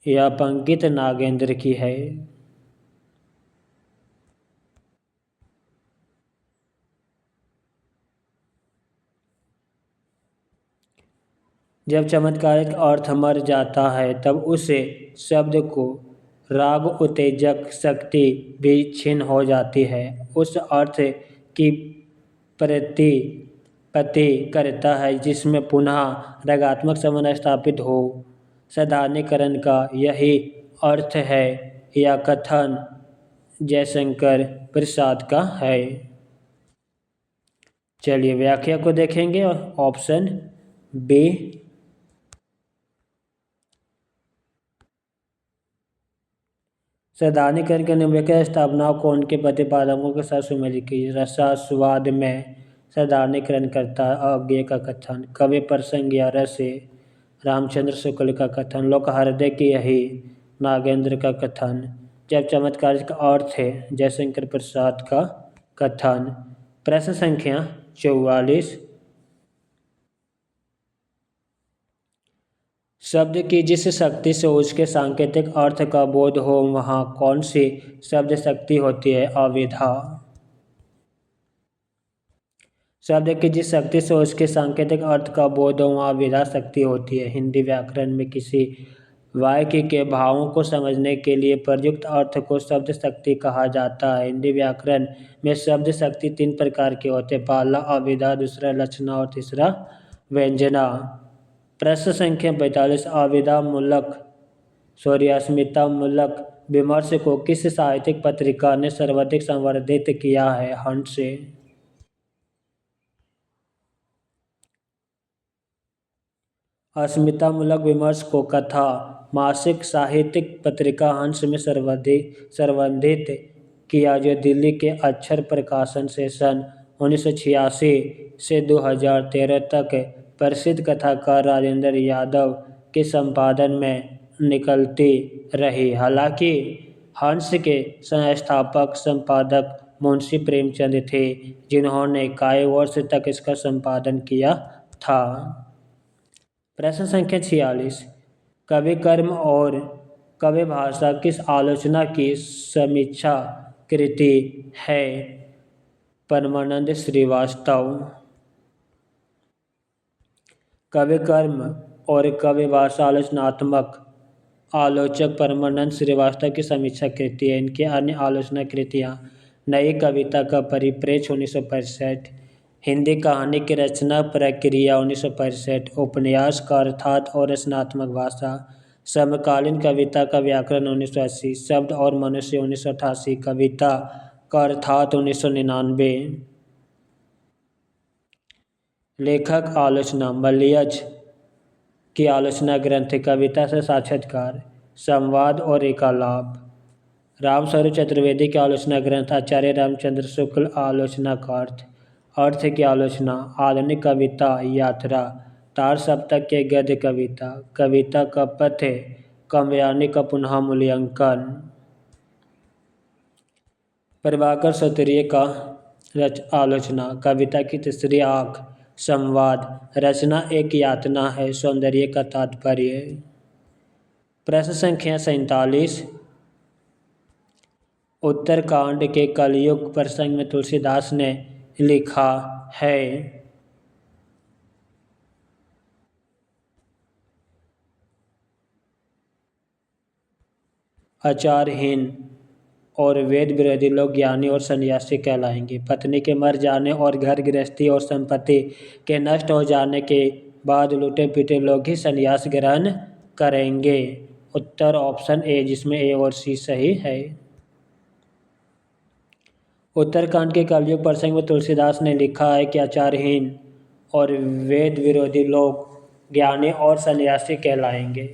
यह पंकित नागेंद्र की है। जब चमत्कारिक अर्थ मर जाता है तब उस शब्द को राग उत्तेजक शक्ति भी क्षीण हो जाती है। उस अर्थ की प्रतिपत्ति करता है जिसमें पुनः रागात्मक संबंध स्थापित हो। साधारणीकरण का यही अर्थ है। यह कथन जयशंकर प्रसाद का है। चलिए व्याख्या को देखेंगे। Option B. साधारणीकरण के निम्नलिखित स्थापनाओं को उनके प्रतिपादकों के साथ सुमेलित कीजिए। रसास्वाद में साधारणीकरण करता है अज्ञेय का कथन। कवि प्रसंग या रस रामचंद्र शुक्ल का कथन। लोक हृदय की यही नागेंद्र का कथन। जब चमत्कार का अर्थ है जयशंकर प्रसाद का कथन। प्रश्न संख्या 44। शब्द की जिस शक्ति से उसके सांकेतिक अर्थ का बोध हो वहाँ कौन सी शब्द शक्ति होती है? अविधा। शब्द की जिस शक्ति से उसके सांकेतिक अर्थ का बोध हो वहाँ अविधा शक्ति होती है। हिंदी व्याकरण में किसी वाक्य के भावों को समझने के लिए प्रयुक्त अर्थ को शब्द शक्ति कहा जाता है। हिंदी व्याकरण में शब्द शक्ति 3 प्रकार के होते हैं। पहला अविधा, दूसरा लक्षणा और तीसरा व्यंजना। प्रश्न संख्या 45। अस्मितामूलक विमर्श को किस साहित्यिक पत्रिका ने सर्वाधिक संवर्धित किया है? हंस। अस्मितामूलक विमर्श को कथा मासिक साहित्यिक पत्रिका हंस में संवर्धित किया, जो दिल्ली के अक्षर प्रकाशन से सन 1986 से 2013 तक प्रसिद्ध कथाकार राजेंद्र यादव के संपादन में निकलती रही। हालांकि हंस के संस्थापक संपादक मुंशी प्रेमचंद थे, जिन्होंने कई वर्ष तक इसका संपादन किया था। प्रश्न संख्या 46। कवि कर्म और कवि भाषा किस आलोचना की समीक्षा कृति है? परमानंद श्रीवास्तव। कवि कर्म और कवि भाषा आलोचनात्मक आलोचक परमानंद श्रीवास्तव की समीक्षा कृति है। इनकी अन्य आलोचना कृतियाँ नई कविता का परिप्रेक्ष्य 1965, हिंदी कहानी की रचना प्रक्रिया 1965, उपन्यास का अर्थात और रचनात्मक भाषा, समकालीन कविता का व्याकरण 1980, शब्द और मनुष्य 1988, कविता का अर्थात 1999। लेखक आलोचना मलयज की आलोचना ग्रंथ कविता से साक्षात्कार, संवाद और एकालाप। रामस्वरूप चतुर्वेदी की आलोचना ग्रंथ आचार्य रामचंद्र शुक्ल आलोचना का अर्थ, अर्थ की आलोचना, आधुनिक कविता यात्रा, तार सप्तक के गद्य कविता, कविता का पथ्य, काव्यानि का पुनः मूल्यांकन। प्रभाकर सूत्रीय का आलोचना, कविता की तीसरी आंख, संवाद, रचना एक यातना है, सौंदर्य का तात्पर्य। प्रश्न संख्या 47, उत्तरकांड के कलयुग प्रसंग में तुलसीदास ने लिखा है। आचारहीन और वेद विरोधी लोग ज्ञानी और सन्यासी कहलाएंगे। पत्नी के मर जाने और घर गृहस्थी और संपत्ति के नष्ट हो जाने के बाद लूटे पीटे लोग ही सन्यास ग्रहण करेंगे। उत्तर ऑप्शन ए, जिसमें ए और सी सही है। उत्तरकांड के कलयुग प्रसंग में तुलसीदास ने लिखा है कि आचारहीन और वेद विरोधी लोग ज्ञानी और सन्यासी कहलाएंगे।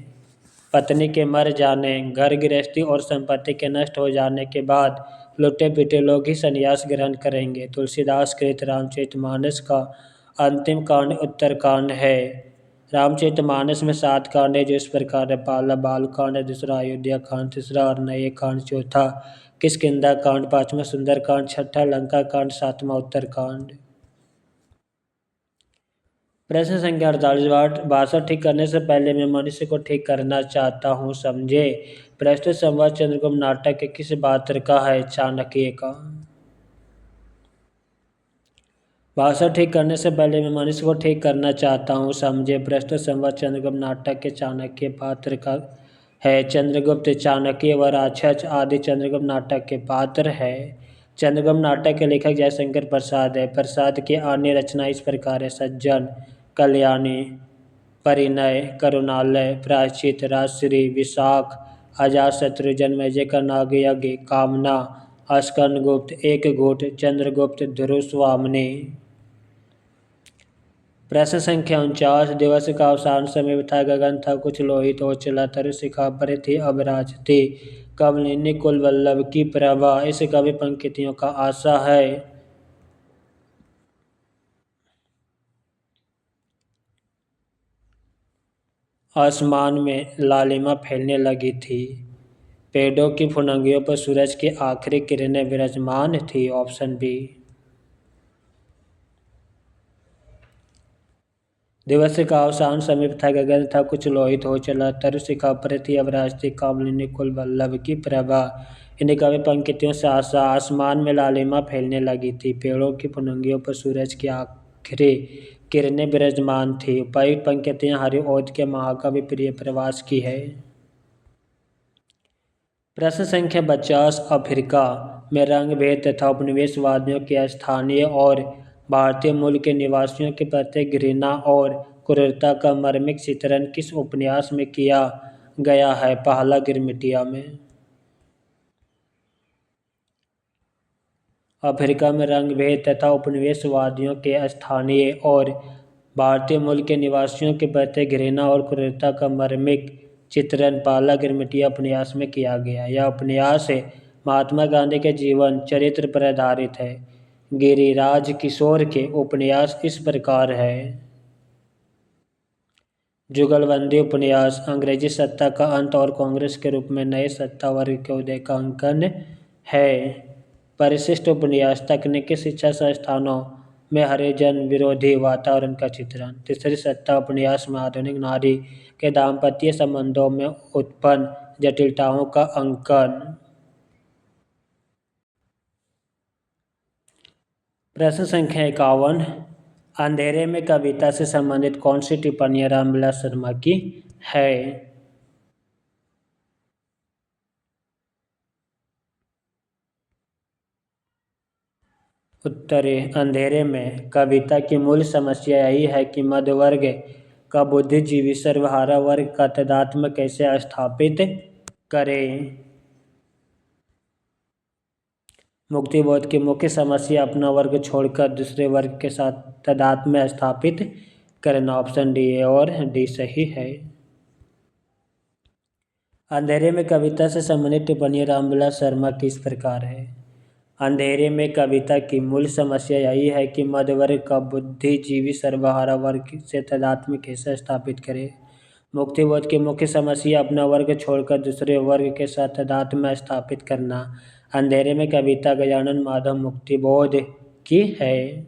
पत्नी के मर जाने, घर गृहस्थी और संपत्ति के नष्ट हो जाने के बाद लुटे पिटे लोग ही संन्यास ग्रहण करेंगे। तुलसीदास कृत रामचरितमानस का अंतिम कांड उत्तरकांड है। रामचरितमानस में 7 कांड है जो इस प्रकार है। पहला बालकांड, दूसरा अयोध्या कांड, तीसरा अरण्य कांड, चौथा किष्किंधा कांड, पांचवा सुंदर कांड, छठा लंका कांड, सातवां उत्तरकांड। प्रश्न संख्या 48, भाषा ठीक करने से पहले मैं मनुष्य को ठीक करना चाहता हूँ, समझे। प्रस्तुत संवाद चंद्रगुप्त नाटक के किस पात्र का है? चाणक्य का। भाषा ठीक करने से पहले मैं मनुष्य को ठीक करना चाहता हूँ, समझे। प्रस्तुत संवाद चंद्रगुप्त नाटक के चाणक्य पात्र का है। चंद्रगुप्त, चाणक्य व राक्षस आदि चंद्रगुप्त नाटक के पात्र है। चंद्रगुप्त नाटक के लेखक जयशंकर प्रसाद है। प्रसाद की अन्य रचना इस प्रकार है: सज्जन, कल्याणी, परिणय, करुणालय, प्रायश्चित, राजश्री, विशाख, अजातशत्रु, जन्मेजय का नागयज्ञ, कामना, स्कंदगुप्त, एकघूट, चंद्रगुप्त, ध्रुवस्वामिनी। प्रश्न संख्या 49, दिवस का अवसान समीप था, गगन था कुछ लोहित हो चला, तरुशिखा पर थी अब राज थी, कमलिनी कुल वल्लभ की प्रभा। इस कवि पंक्तियों का आशा है। आसमान में लालिमा फैलने लगी थी, पेड़ों की फुनगियों पर सूरज की आखिरी किरणें विराजमान थी। Option B. दिवस का अवसान समीप था, गगन था कुछ लोहित हो चला, तरुशिखा पर थी अब राज थी, कामलिनी कुल वल्लभ की प्रभा। इन कवि पंक्तियों से आशा, आसमान में लालिमा फैलने लगी थी, पेड़ों की फुनगियों पर सूरज की आखिरी किरणें विराजमान थी। उपर्युक्त पंक्तियां हरिऔध के महाकवि प्रिय प्रवास की है। प्रश्न संख्या 50, अफ्रीका में रंग भेद तथा उपनिवेशवादियों के स्थानीय और भारतीय मूल के निवासियों के प्रति घृणा और क्रूरता का मार्मिक चित्रण किस उपन्यास में किया गया है? पहला गिरमिटिया में। अफ्रीका में रंग भेद तथा उपनिवेशवादियों के स्थानीय और भारतीय मूल के निवासियों के प्रति घृणा और क्रूरता का मार्मिक चित्रण पहला गिरमिटिया उपन्यास में किया गया। यह उपन्यास महात्मा गांधी के जीवन चरित्र पर आधारित है। गिरिराज किशोर के उपन्यास इस प्रकार है: जुगलबंदी उपन्यास अंग्रेजी सत्ता का अंत और कांग्रेस के रूप में नए सत्ता वर्ग के उदय का अंकन है। परिशिष्ट उपन्यास तकनीकी शिक्षा संस्थानों में हरिजन विरोधी वातावरण का चित्रण। तीसरी सत्ता उपन्यास में आधुनिक नारी के दाम्पत्य संबंधों में उत्पन्न जटिलताओं का अंकन। प्रश्न संख्या 51। अंधेरे में कविता से संबंधित कौन सी टिप्पणियां रामविलास शर्मा की है? उत्तर ए, अंधेरे में कविता की मूल समस्या यही है कि मध्य वर्ग का बुद्धिजीवी सर्वहारा वर्ग का तादात्म्य कैसे स्थापित करे। मुक्तिबोध की मुख्य समस्या अपना वर्ग छोड़कर दूसरे वर्ग के साथ तादात्म्य स्थापित करना। ऑप्शन डी और डी सही है। अंधेरे में कविता से संबंधित टिप्पणी रामविलास शर्मा की इस प्रकार है। अंधेरे में कविता की मूल समस्या यही है कि मध्य वर्ग का बुद्धिजीवी सर्वहारा वर्ग से तादात्म्य कैसे स्थापित करे। मुक्तिबोध की मुख्य समस्या अपना वर्ग छोड़कर दूसरे वर्ग के साथ तादात्म्य स्थापित करना। अंधेरे में कविता गजानन माधव मुक्तिबोध की है।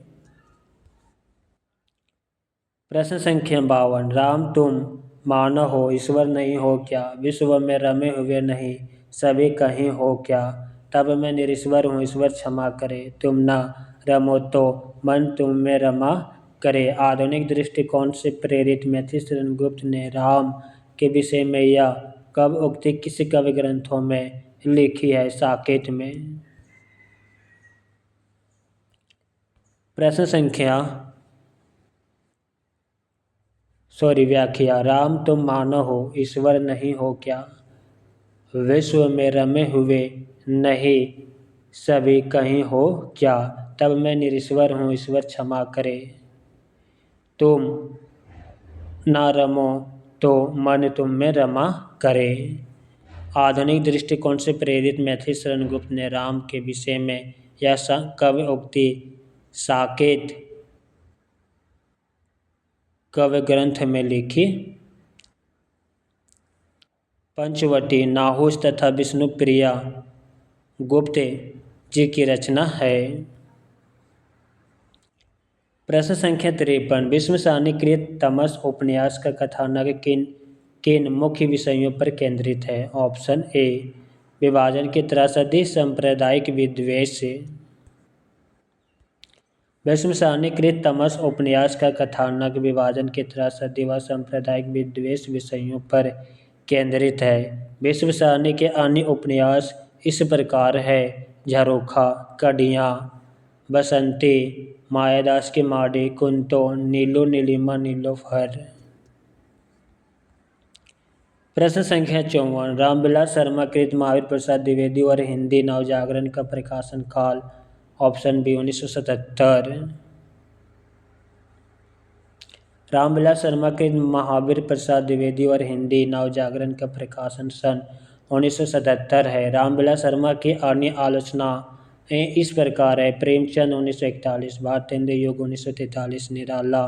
प्रश्न संख्या 52। राम तुम मानो हो ईश्वर नहीं हो क्या, विश्व में रमे हुए नहीं सभी कहीं हो क्या, तब मैं निरीश्वर हूँ ईश्वर क्षमा करे, तुम ना रमो तो मन तुम में रमा करे। आधुनिक दृष्टिकोण से प्रेरित मैथिलीशरण गुप्त ने राम के विषय में यह कब उक्ति किस कवि ग्रंथों में लिखी है? साकेत में। प्रश्न संख्या व्याख्या। राम तुम मानो हो ईश्वर नहीं हो क्या, विश्व में रमे हुए नहीं सभी कहीं हो क्या, तब मैं निरीश्वर हूँ ईश्वर क्षमा करे, तुम ना रमो तो मन तुम में रमा करे। आधुनिक दृष्टिकोण से प्रेरित मैथिलीशरण गुप्त ने राम के विषय में यह कवि उक्ति साकेत काव्य ग्रंथ में लिखी। पंचवटी नाहुस तथा विष्णुप्रिया गुप्त जी की रचना है। प्रश्न संख्या 53। विष्णु साहनी कृत तमस उपन्यास का कथानक किन किन मुख्य विषयों पर केंद्रित है? ऑप्शन ए, विभाजन की त्रासदी, सांप्रदायिक विद्वेष। विष्णु साहनी कृत तमस उपन्यास का कथानक विभाजन की त्रासदी व सांप्रदायिक विद्वेष विषयों पर केंद्रित है। विष्णु साहनी के अन्य उपन्यास इस प्रकार है: झरोखा, कड़ियाँ, बसंती, मायादास की माड़ी, कुंतो, नीलू नीलिमा नीलोफर। प्रश्न संख्या 54। रामविलास शर्मा कृत महावीर प्रसाद द्विवेदी और हिंदी नवजागरण का प्रकाशन काल? Option B, 1977। रामविलास शर्मा कृत महावीर प्रसाद द्विवेदी और हिंदी नवजागरण का प्रकाशन सन 1977 है। रामविलास शर्मा की अन्य आलोचनाएं इस प्रकार है: प्रेमचंद 1941, भारतेंद्र युग 1943, निराला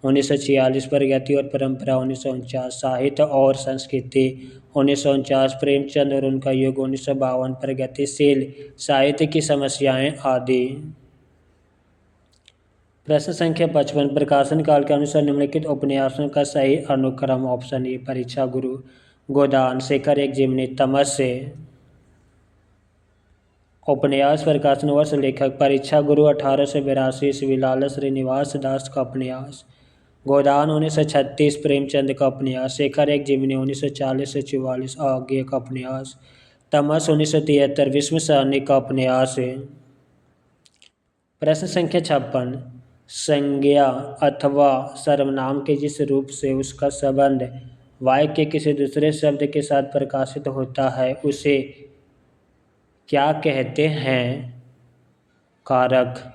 1946, प्रगति और परंपरा 1949, साहित्य और संस्कृति 1949, प्रेमचंद और उनका युग 1952, प्रगतिशील साहित्य की समस्याएं आदि। प्रश्न संख्या 55। प्रकाशन काल के अनुसार निम्नलिखित उपन्यासों का सही अनुक्रम? ऑप्शन ए, परीक्षा गुरु, गोदान, शेखर एक जिमनी, तमस्य। उपन्यास प्रकाशन वर्ष लेखक परीक्षा गुरु 1882 ईस्वी, लाला श्रीनिवास दास का उपन्यास। गोदान 1936 प्रेमचंद का उपन्यास। शेखर एक जिमनी 1940 से 44 आगे का उपन्यास। तमस 1973 विष्णु साहनी का उपन्यास है। प्रश्न संख्या 56। संज्ञा अथवा सर्वनाम के जिस रूप से उसका संबंध वाक्य के किसी दूसरे शब्द के साथ प्रकाशित होता है उसे क्या कहते हैं? कारक।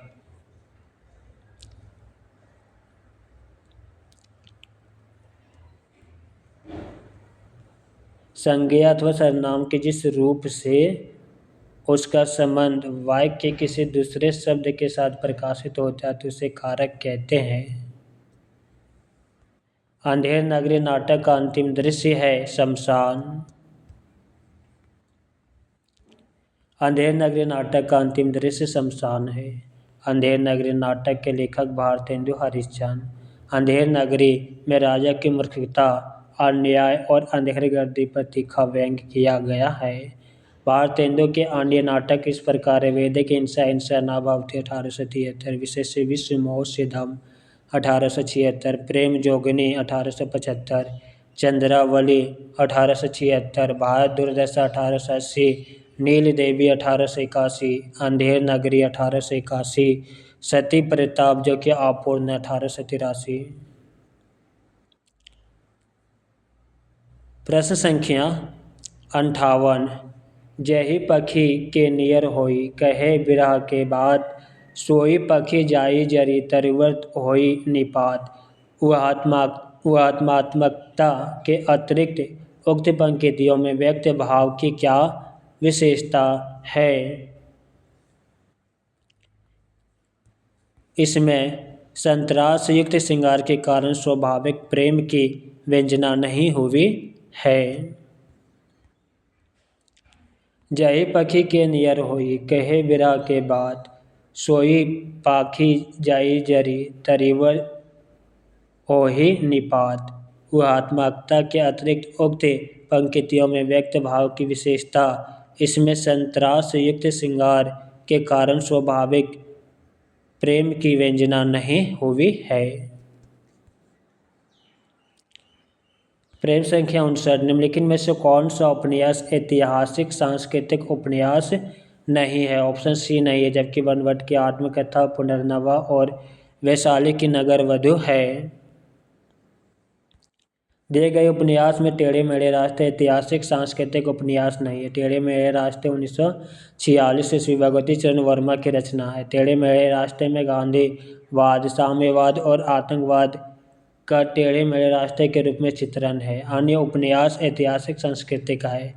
संज्ञा अथवा सर्वनाम के जिस रूप से उसका संबंध वाक्य के किसी दूसरे शब्द के साथ प्रकाशित होता है तो उसे कारक कहते हैं। अंधेर नगरी नाटक का अंतिम दृश्य है शमशान। अंधेर नगरी नाटक का अंतिम दृश्य शमशान है। अंधेर नगरी नाटक के लेखक भारतेंदु हरिश्चंद्र। अंधेर नगरी में राजा की मूर्खता, अन्याय और अंधेरगर्दी पर तीखा व्यंग्य किया गया है। भारतेंदु के अन्य नाटक इस प्रकार है: वैदिक हिंसा हिंसा नाभावती 1873, विशेष विश्व मोह सिद्धम 1876, प्रेम जोगिनी 1875, चंद्रावली 1876, भारत दुर्दशा 1880, नील देवी 1881, अंधेर नगरी 1881, सती प्रताप जो कि अपूर्ण 1883। प्रश्न संख्या 58। जही पखी के नियर होई कहे बिरह के बाद, सोई पखी जाई जरी तरिवर्त होई निपात। आत्मात्मकता के अतिरिक्त उक्त पंक्तियों में व्यक्त भाव की क्या विशेषता है? इसमें संतरास युक्त श्रृंगार के कारण स्वाभाविक प्रेम की व्यंजना नहीं हुई है। जही पखी के नियर होई कहे बिरह के बाद, सोई पाखी जाई जरी तरिवर होही निपात। आत्मात्मकता के अतिरिक्त उक्त पंक्तियों में व्यक्त भाव की विशेषता, इसमें संतरास युक्त श्रृंगार के कारण स्वाभाविक प्रेम की व्यंजना नहीं हुई है। प्रेम संख्या 59। निम्नलिखित में से कौन सा उपन्यास ऐतिहासिक सांस्कृतिक उपन्यास नहीं है? ऑप्शन सी नहीं है, जबकि बनवट की आत्मकथा, पुनर्नवा और वैशाली की नगर वधू है। दिए गए उपन्यास में टेढ़े मेढ़े रास्ते ऐतिहासिक सांस्कृतिक उपन्यास नहीं है। टेढ़े मेढ़े रास्ते 1946 ईस्वी भगवती चरण वर्मा की रचना है। टेढ़े मेढ़े रास्ते में गांधीवाद, साम्यवाद और आतंकवाद का टेढ़े मेढ़े रास्ते के रूप में चित्रण है। अन्य उपन्यास ऐतिहासिक संस्कृति का है।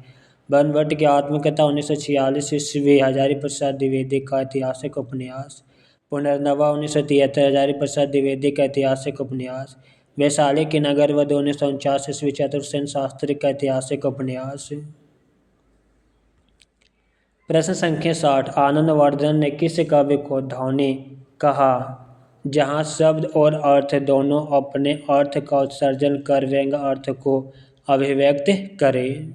बनवट की आत्मकथा 1946 ईस्वी हजारी प्रसाद द्विवेदी का ऐतिहासिक उपन्यास। पुनर्नवा 1973 हजारी प्रसाद द्विवेदी का ऐतिहासिक उपन्यास। वैशाली की नगर वधू 1949 ईस्वी चतुर्सेन शास्त्री का ऐतिहासिक उपन्यास। प्रश्न संख्या 60। आनंदवर्धन ने किस कवि को ध्वनि कहा जहाँ शब्द और अर्थ दोनों अपने अर्थ का उत्सर्जन कर व्यंग्य अर्थ को अभिव्यक्त करे?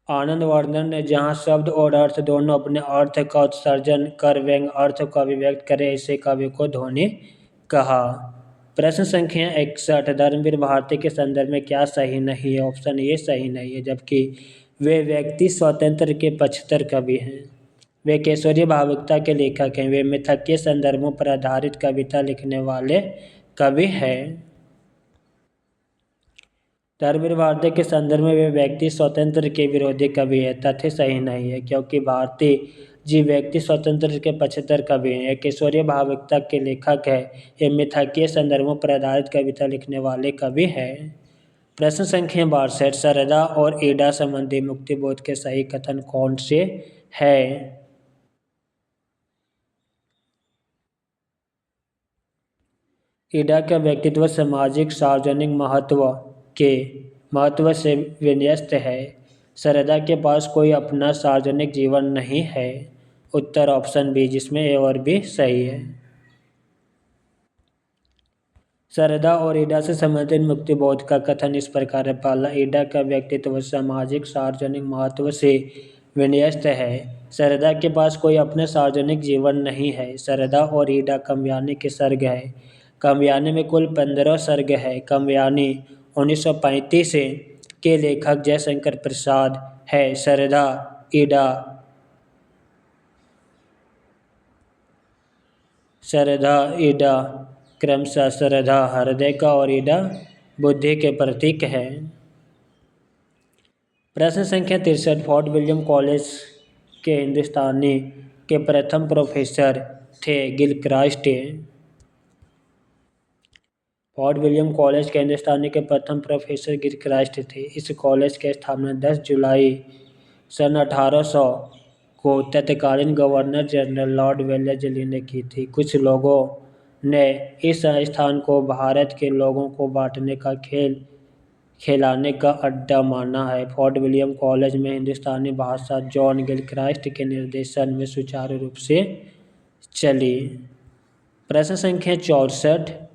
आनंदवर्धन ने जहाँ शब्द और अर्थ दोनों अपने अर्थ का उत्सर्जन कर व्यंग्य अर्थ को अभिव्यक्त करे, ऐसे कवि को ध्वनि कहा। प्रश्न संख्या 61। धर्मवीर भारती के संदर्भ में क्या सही नहीं है? ऑप्शन ए सही नहीं है, जबकि वे व्यक्ति स्वतंत्र के पचहत्तर कवि हैं। वे केशरीय भावुकता के लेखक हैं। वे मिथकीय संदर्भों पर आधारित कविता लिखने वाले कवि हैं। धर्मवीर भारती के संदर्भ में वे व्यक्ति स्वतंत्र के विरोधी कवि है। तथ्य सही नहीं है, क्योंकि भारती जी व्यक्ति स्वतंत्र के पचहत्तर कवि हैं। केशरीय भावुकता के लेखक है। ये मिथकीय संदर्भों पर आधारित कविता लिखने वाले कवि हैं। प्रश्न संख्या 62। सरदा और ईडा संबंधी मुक्तिबोध के सही कथन कौन से है? ईडा का व्यक्तित्व सामाजिक सार्वजनिक महत्व से विन्यस्त है। सरदा के पास कोई अपना सार्वजनिक जीवन नहीं है। उत्तर ऑप्शन बी, जिसमें ए और बी सही है। सरदा और ईडा से संबंधित मुक्तिबोध का कथन इस प्रकार है: पहला, ईडा का व्यक्तित्व सामाजिक सार्वजनिक महत्व से विन्यस्त है। सरदा के पास कोई अपना सार्वजनिक जीवन नहीं है। सरदा और ईडा काव्यानी के सर्ग है। काव्यानी में कुल 15 सर्ग है। काव्यानी 1935 के लेखक जयशंकर प्रसाद है। सरदा ईडा क्रमशः सरदा हृदय का और ईडा बुद्धि के प्रतीक है। प्रश्न संख्या 63। फोर्ट विलियम कॉलेज के हिंदुस्तानी के प्रथम प्रोफेसर थे गिलक्रास्ट। फोर्ट विलियम कॉलेज के हिंदुस्तानी के प्रथम प्रोफेसर गिलक्रास्ट थे। इस कॉलेज की स्थापना 10 जुलाई सन 1800 को तत्कालीन गवर्नर जनरल लॉर्ड वेलेस्ली ने की थी। कुछ लोगों ने इस संस्थान को भारत के लोगों को बांटने का खिलाने का अड्डा माना है। फोर्ट विलियम कॉलेज में हिंदुस्तानी भाषा जॉन गिलक्रास्ट के निर्देशन में सुचारू रूप से चली। प्रश्न संख्या 64।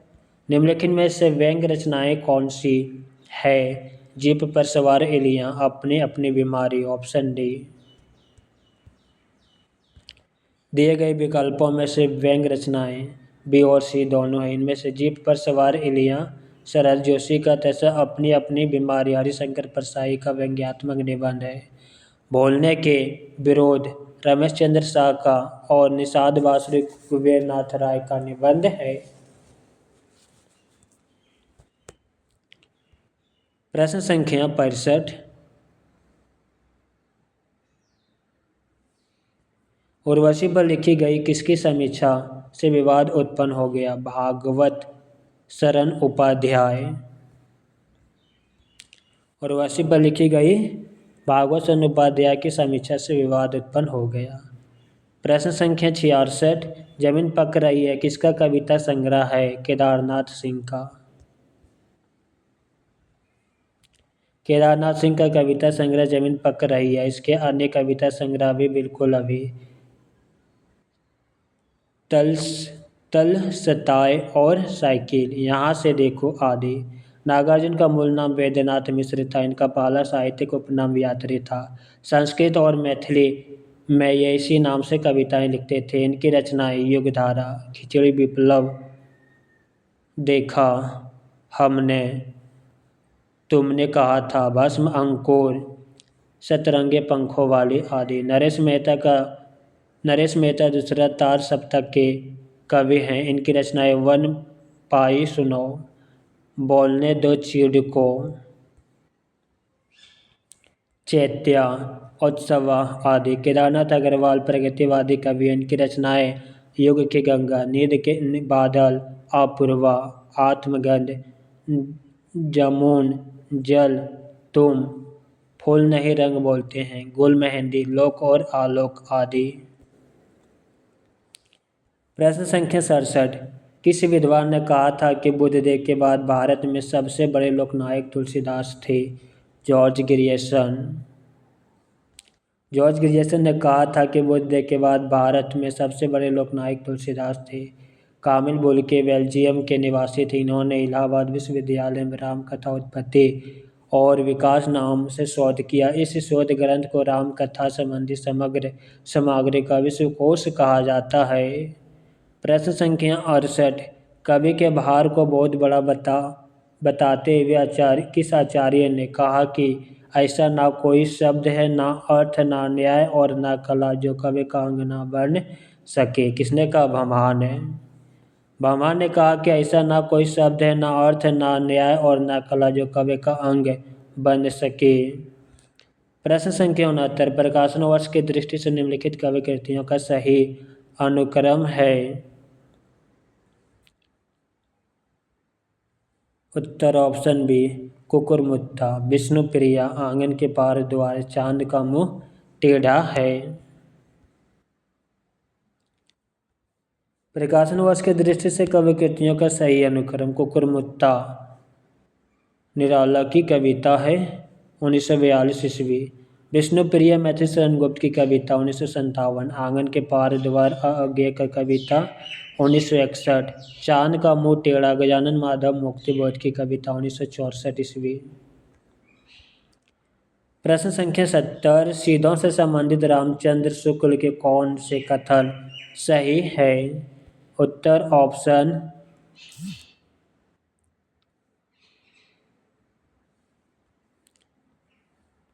निम्नलिखित में से व्यंग्य रचनाएं कौन सी है? जीप पर सवार एलियां अपनी अपनी बीमारी। Option D. दिए गए विकल्पों में से व्यंग्य रचनाएं बी और सी दोनों हैं। इनमें से जीप पर सवार एलियां शरद जोशी का तथा अपनी अपनी बीमारी हरिशंकर परसाई का व्यंग्यात्मक निबंध है। बोलने के विरोध रमेश चंद्र शाह का और निषाद बासुरी कुबेर नाथ राय का निबंध है। प्रश्न संख्या 65। उर्वशी पर लिखी गई किसकी समीक्षा से विवाद उत्पन्न हो गया? भागवत शरण उपाध्याय। उर्वशी पर लिखी गई भागवत शरण उपाध्याय की समीक्षा से विवाद उत्पन्न हो गया। प्रश्न संख्या 66। जमीन पक रही है किसका कविता संग्रह है? केदारनाथ सिंह का। केदारनाथ सिंह का कविता संग्रह जमीन पक रही है। इसके अन्य कविता संग्रह भी बिल्कुल अभी तलस्ताय और साइकिल, यहाँ से देखो आदि। नागार्जुन का मूल नाम वैद्यनाथ मिश्र था। इनका पहला साहित्यिक उपनाम यात्री था। संस्कृत और मैथिली में ये इसी नाम से कविताएं लिखते थे। इनकी रचनाएं युगधारा, खिचड़ी विप्लव, देखा हमने, तुमने कहा था, भस्म, अंकुर, सतरंगे पंखों वाली आदि। नरेश मेहता दूसरा तार सप्तक के कवि हैं। इनकी रचनाएं वन पाई सुनो, बोलने दो चिड़ को, चैत्या, उत्सव आदि। केदारनाथ अग्रवाल प्रगतिवादी कवि हैं। इनकी रचनाएं युग की गंगा, नींद के बादल, अपूर्वा, आत्मगंध, जमुन जल, तुम, फूल नहीं रंग बोलते हैं, गुल मेहंदी, लोक और आलोक आदि। प्रश्न संख्या 67। किस विद्वान ने कहा था कि बुद्धदेव के बाद भारत में सबसे बड़े लोकनायक तुलसीदास थे? George Grierson. जॉर्ज ग्रियर्सन ने कहा था कि बुद्धदेव के बाद भारत में सबसे बड़े लोकनायक तुलसीदास थे। कामिल बुल्के बेल्जियम के निवासी थे। इन्होंने इलाहाबाद विश्वविद्यालय में रामकथा उत्पत्ति और विकास नाम से शोध किया। इस शोध ग्रंथ को रामकथा संबंधी समग्र सामग्री का विश्वकोश कहा जाता है। प्रश्न संख्या 68। कवि के भार को बहुत बड़ा बताते हुए किस आचार्य ने कहा कि ऐसा ना कोई शब्द है, ना अर्थ, ना न्याय और ना कला जो कवि का अंग ना बन सके? किसने कहा? भमहा ने। भमहा ने कहा कि ऐसा ना कोई शब्द है, ना अर्थ, ना न्याय और ना कला जो कवि का अंग बन सके। प्रश्न संख्या 69। प्रकाशन वर्ष की दृष्टि से निम्नलिखित कवि कृतियों का सही अनुक्रम है? उत्तर ऑप्शन बी कुकुरमुत्ता, विष्णुप्रिया, आंगन के पार द्वार, चांद का मुंह टेढ़ा है। प्रकाशन वर्ष की दृष्टि से कवि कृतियों का सही अनुक्रम कुकुरमुत्ता निराला की कविता है 1942 ईस्वी। विष्णुप्रिया मैथिली शरण गुप्त की कविता 1957। आंगन के पार द्वार अज्ञे का कविता 1961। चांद का मुंह टेढ़ा गजानन माधव मुक्तिबोध की कविता 1964 ईस्वी। प्रश्न संख्या 70। सीधों से संबंधित रामचंद्र शुक्ल के कौन से कथन सही है? उत्तर ऑप्शन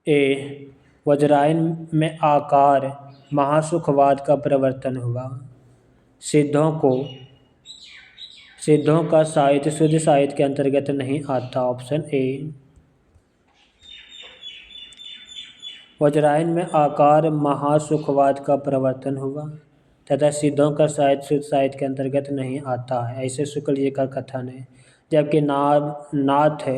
ए वज्रायन में आकार महासुखवाद का प्रवर्तन हुआ। सिद्धों का साहित्य शुद्ध साहित्य के अंतर्गत नहीं आता। Option A. वज्रायन में आकार महासुखवाद का प्रवर्तन हुआ तथा सिद्धों का साहित्य शुद्ध साहित्य के अंतर्गत नहीं आता है, ऐसे शुक्ल जी का कथन है। जबकि नाथ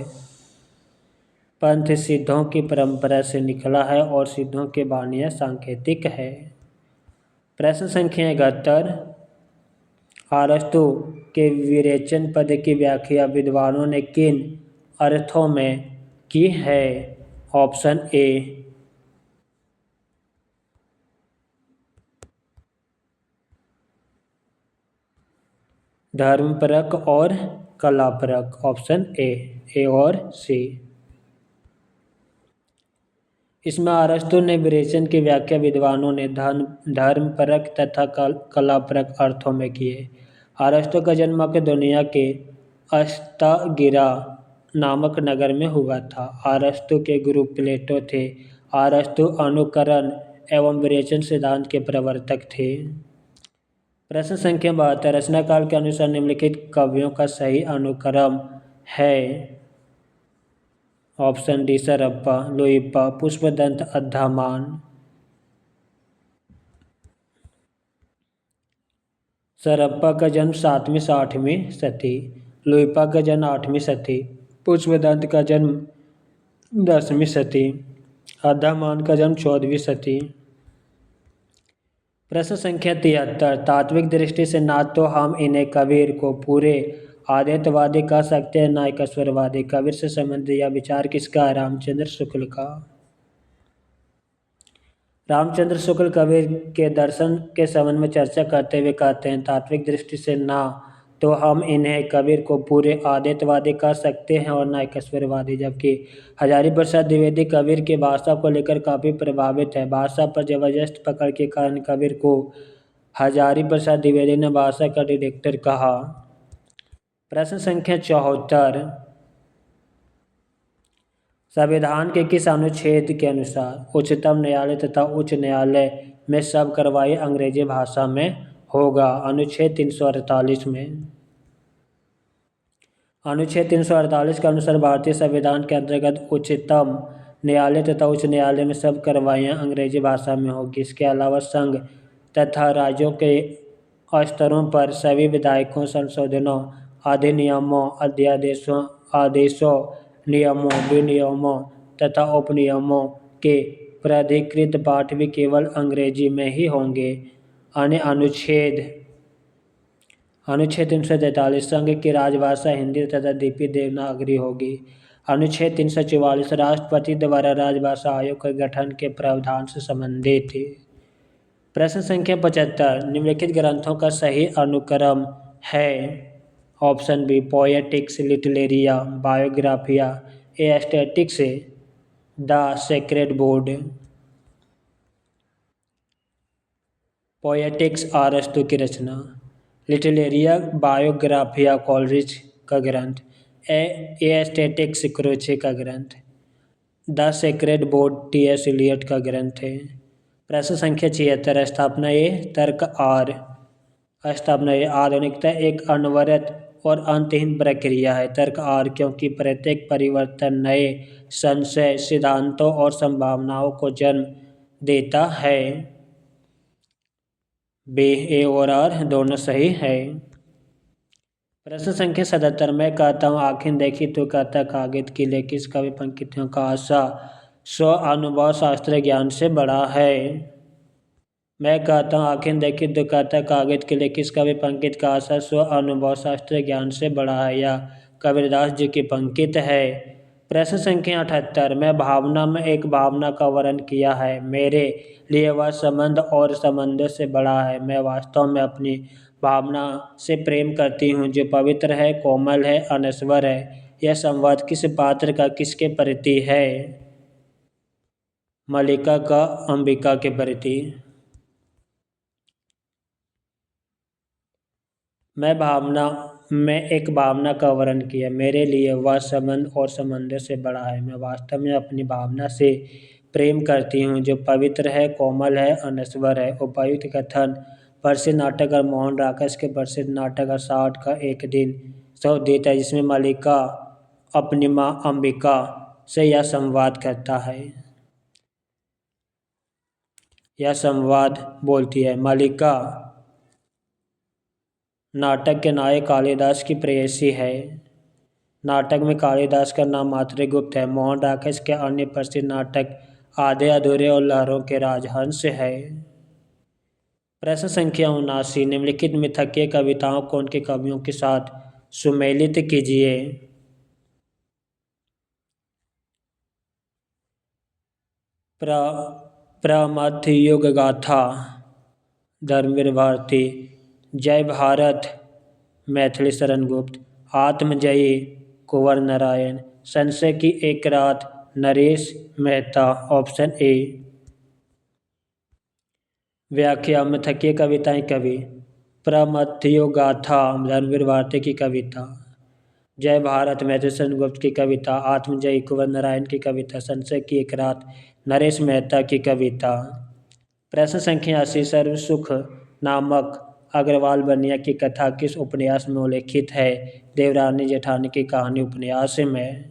पंथ सिद्धों की परंपरा से निकला है और सिद्धों की वाणियाँ सांकेतिक है। प्रश्न संख्या 71। अरस्तु के विरेचन पद की व्याख्या विद्वानों ने किन अर्थों में की है? Option A. धर्मपरक और कलापरक। ऑप्शन ए और सी। इसमें अरस्तु ने विरेचन की व्याख्या विद्वानों ने धर्मपरक तथा कलापरक अर्थों में किए। अरस्तु का जन्म मकेदोनिया के अस्तागिरा नामक नगर में हुआ था। अरस्तु के गुरु प्लेटो थे। अरस्तु अनुकरण एवं विरेचन सिद्धांत के प्रवर्तक थे। प्रश्न संख्या 72 रचना काल के अनुसार निम्नलिखित कवियों का सही अनुक्रम है। Option D Sarahpa, Luipa, Pushpadant, Addahmana. सरप्पा का जन्म 7वीं से 8वीं शती, लोइप्पा का जन्म 8वीं शती, पुष्पदंत का जन्म 10वीं शती, अद्धामान का जन्म 14वीं शती। प्रश्न संख्या 73 तात्विक दृष्टि से ना तो हम इन्हें कबीर को पूरे आद्वैतवादी कह सकते हैं ना ईश्वरवादी। कबीर से संबंधित यह विचार किसका है? रामचंद्र शुक्ल का। रामचंद्र शुक्ल कबीर के दर्शन के संबंध में चर्चा करते हुए कहते हैं तात्विक दृष्टि से ना तो हम इन्हें कबीर को पूरे आद्वैतवादी कह सकते हैं और ना ईश्वरवादी। जबकि हजारी प्रसाद द्विवेदी कबीर की भाषा को लेकर काफ़ी प्रभावित है। भाषा पर जबरदस्त पकड़ के कारण कबीर को हजारी प्रसाद द्विवेदी ने भाषा का डिटेक्टर कहा। प्रश्न संख्या 74 संविधान के किस अनुच्छेद के अनुसार उच्चतम न्यायालय तथा उच्च न्यायालय में सब कार्रवाई अंग्रेजी भाषा में होगा? अनुच्छेद 348 में। अनुच्छेद 348 के अनुसार भारतीय संविधान के अंतर्गत उच्चतम न्यायालय तथा उच्च न्यायालय में सब कार्रवाइयाँ अंग्रेजी भाषा में होगी। इसके अलावा संघ तथा राज्यों के स्तरों पर सभी विधायकों, संशोधनों, अधिनियमों, अध्यादेशों, आदेशों, नियमों, विनियमों तथा उपनियमों के प्राधिकृत पाठ भी केवल अंग्रेजी में ही होंगे। अन्य अनुच्छेद 343 संघ की राजभाषा हिंदी तथा लिपि देवनागरी होगी। अनुच्छेद 344 राष्ट्रपति द्वारा राजभाषा आयोग के गठन के प्रावधान से संबंधित। प्रश्न संख्या 75 निम्नलिखित ग्रंथों का सही अनुक्रम है। Option B poetics, literaria, biographia, aesthetics, the sacred board. Poetics अरस्तु की रचना, लिटरेरिया बायोग्राफिया कॉलरिज का ग्रंथ, एस्थेटिक्स क्रोचे का ग्रंथ, the sacred board T S. Eliot का ग्रंथ है। प्रश्न संख्या 76 स्थापना ए तर्क आर। स्थापना ए आधुनिकता एक अनवरत और अंतहीन प्रक्रिया है। तर्क आर क्योंकि प्रत्येक परिवर्तन नए संशय, सिद्धांतों और संभावनाओं को जन्म देता है। बी, ए और आर दोनों सही है। प्रश्न संख्या 77 मैं कहता हूँ आँखें देखी तो कहता कागज की ले किस कवि पंक्तियों का आशा स्व अनुभव शास्त्र ज्ञान से बड़ा है। मैं कहता हूँ आँखें देखी तो कहता कागज के लिए किस कवि पंक्ति का आशा स्व अनुभव शास्त्र ज्ञान से बड़ा है। यह कबीरदास जी की पंक्ति है। प्रश्न संख्या 78 मैं भावना में एक भावना का वर्णन किया है। मेरे लिए वह संबंध और संबंधों से बड़ा है। मैं वास्तव में अपनी भावना से प्रेम करती हूँ जो पवित्र है, कोमल है, अनश्वर है। यह संवाद किस पात्र का किसके प्रति है? मल्लिका का अंबिका के प्रति। मैं भावना में एक भावना का वर्णन किया। मेरे लिए वह संबंध और संबंधों से बड़ा है। मैं वास्तव में अपनी भावना से प्रेम करती हूँ जो पवित्र है, कोमल है, अनश्वर है। उपर्युक्त कथन प्रसिद्ध नाटककार मोहन राकेश के प्रसिद्ध नाटक 60 का एक दिन सौ देता है जिसमें मल्लिका अपनी माँ अंबिका से यह संवाद करता है। यह संवाद बोलती है मल्लिका नाटक के नायक कालिदास की प्रेयसी है। नाटक में कालिदास का नाम मातृगुप्त है। मोहन राकेश के अन्य प्रसिद्ध नाटक आधे अधूरे और लहरों के राजहंस है। प्रश्न संख्या 79 निम्नलिखित मिथकीय कविताओं को उनके कवियों के साथ सुमेलित कीजिए। प्रमथ युग गाथा धर्मवीर भारती, जय भारत मैथिली शरण गुप्त, आत्मजयी कुंवर नारायण, संशय की एक रात नरेश मेहता। Option A. व्याख्या में थकी कविताएं कवि प्रमथयोगाथा धर्मवीर भारती की कविता, जय भारत मधुसूदन गुप्त की कविता, आत्मजयी कुंवर नारायण की कविता, संशय की एक रात नरेश मेहता की कविता। प्रश्न संख्या 80 सर्वसुख नामक अग्रवाल बनिया की कथा किस उपन्यास में उल्लिखित है? देवरानी जेठानी की कहानी उपन्यास में।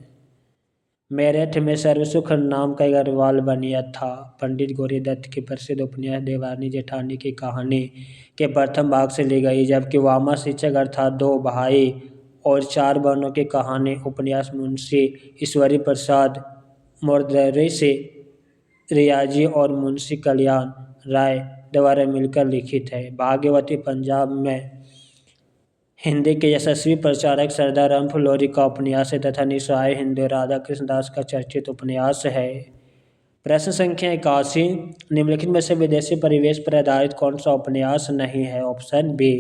मेरठ में सर्वसुख नाम का अग्रवाल बनिया था। पंडित गौरी दत्त की प्रसिद्ध उपन्यास देवरानी जेठानी की कहानी के प्रथम भाग से ली गई, जबकि वामा शिक्षक अर्थात दो भाई और चार बहनों की कहानी उपन्यास मुंशी ईश्वरी प्रसाद मोरदरे से रियाजी और मुंशी कल्याण राय द्वारा मिलकर लिखित है। भाग्यवती पंजाब में हिंदी के यशस्वी प्रचारक सरदार राम फुलोरी का उपन्यास है तथा निस्सहाय हिंदू राधा कृष्ण दास का चर्चित उपन्यास है। प्रश्न संख्या 81 निम्नलिखित में से विदेशी परिवेश पर आधारित कौन सा उपन्यास नहीं है? ऑप्शन बी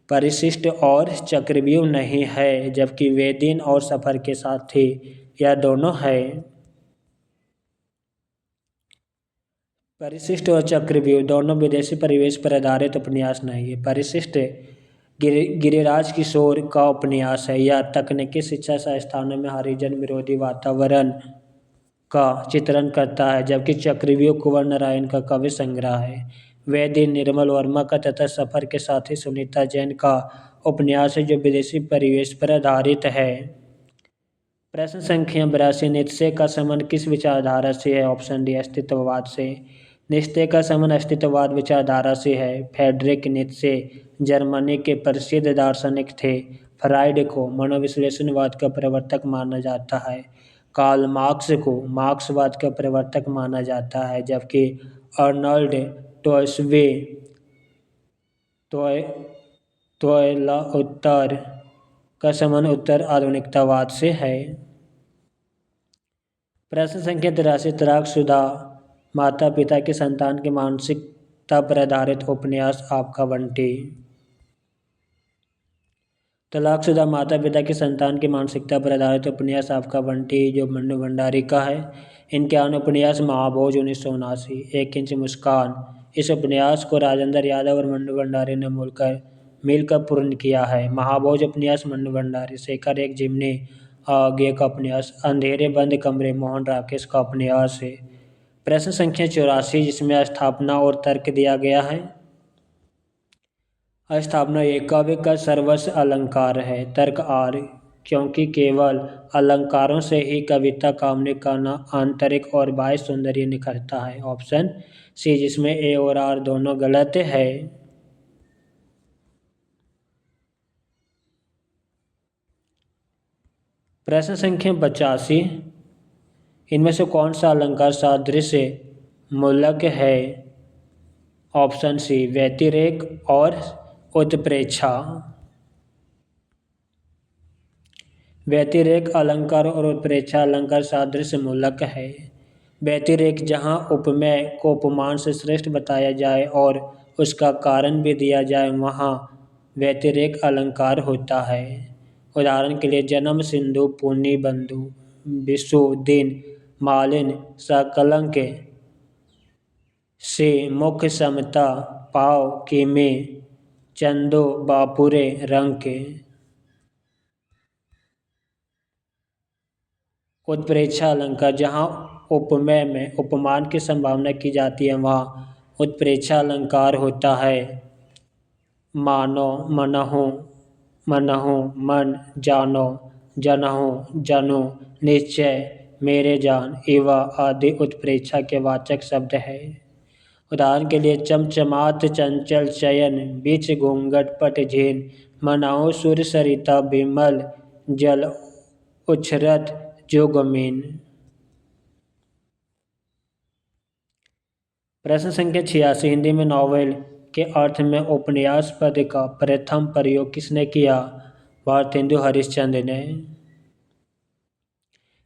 परिशिष्ट और चक्रव्यूह नहीं है, जबकि वे दिन और सफर के साथी यह दोनों है। परिशिष्ट और चक्रव्यूह दोनों विदेशी परिवेश पर आधारित उपन्यास नहीं है। परिशिष्ट गिरिराज किशोर का उपन्यास है। यह तकनीकी शिक्षा संस्थानों में हरिजन विरोधी वातावरण का चित्रण करता है, जबकि चक्रव्यूह कुंवर नारायण का काव्य संग्रह है। वह दिन निर्मल वर्मा का तथा सफर के साथी सुनीता जैन का उपन्यास है जो विदेशी परिवेश पर आधारित है। प्रश्न संख्या 82 निश्चय का संबंध किस विचारधारा से है? ऑप्शन डी अस्तित्ववाद से। निश्चय का संबंध अस्तित्ववाद विचारधारा से है। फ्रेडरिक नीत्शे जर्मनी के प्रसिद्ध दार्शनिक थे। फ्राइड को मनोविश्लेषणवाद का प्रवर्तक माना जाता है। कार्ल मार्क्स को मार्क्सवाद का प्रवर्तक माना जाता है, जबकि अर्नल्ड टॉयलाउटर का संबंध उत्तर आधुनिकतावाद से है। प्रश्न संख्या 83 तलाकशुदा माता पिता की संतान की मानसिकता पर आधारित उपन्यास आपका बंटी। तलाकशुदा माता पिता की संतान की मानसिकता पर आधारित उपन्यास आपका बंटी जो मन्नू भंडारी का है। इनके अन्य उपन्यास महाभोज 1979, 1 इंच मुस्कान। इस उपन्यास को राजेंद्र यादव और मन्नू भंडारी ने मिलकर पूर्ण किया है। महाभोज उपन्यास मन्नू भंडारी। शेखर एक जिम्नी आगे का उपन्यास। अंधेरे बंद कमरे मोहन राकेश का उपन्यास है। प्रश्न संख्या 84 जिसमें स्थापना और तर्क दिया गया है। स्थापना एक काव्य का सर्वस्व अलंकार है। तर्क आर क्योंकि केवल अलंकारों से ही कविता काव्य का आंतरिक और बाह्य सौंदर्य निखरता है। ऑप्शन सी जिसमें ए और आर दोनों गलत है। प्रश्न संख्या 85 इनमें से कौन सा अलंकार सादृश्य मूलक है? ऑप्शन सी व्यतिरेक और उत्प्रेक्षा। व्यतिरेक अलंकार और उत्प्रेक्षा अलंकार सादृश्य मूलक है। व्यतिरेक जहाँ उपमेय को उपमान से श्रेष्ठ बताया जाए और उसका कारण भी दिया जाए वहाँ व्यतिरेक अलंकार होता है। उदाहरण के लिए जन्म सिंधु पुनि बंधु विशु दिन मालिन सकलंक से मुख समता पाव किमे चंदो बापुरे रंग। उत्प्रेक्षा अलंकार जहाँ उपमेय में उपमान की संभावना की जाती है वहाँ उत्प्रेक्षा अलंकार होता है। मानो मनहु मनहु मन जानो जनहु जनु निश्चय मेरे जान इवा आदि उत्प्रेक्षा के वाचक शब्द है। उदाहरण के लिए चमचमात चंचल चयन बीच घूंघट पट झीन मनाओ सूर्य सरिता विमल जल उछरत जोगमीन। प्रश्न संख्या 86 हिंदी में नॉवेल के अर्थ में उपन्यास पद का प्रथम प्रयोग किसने किया? भारतेंदु हरिश्चंद्र ने।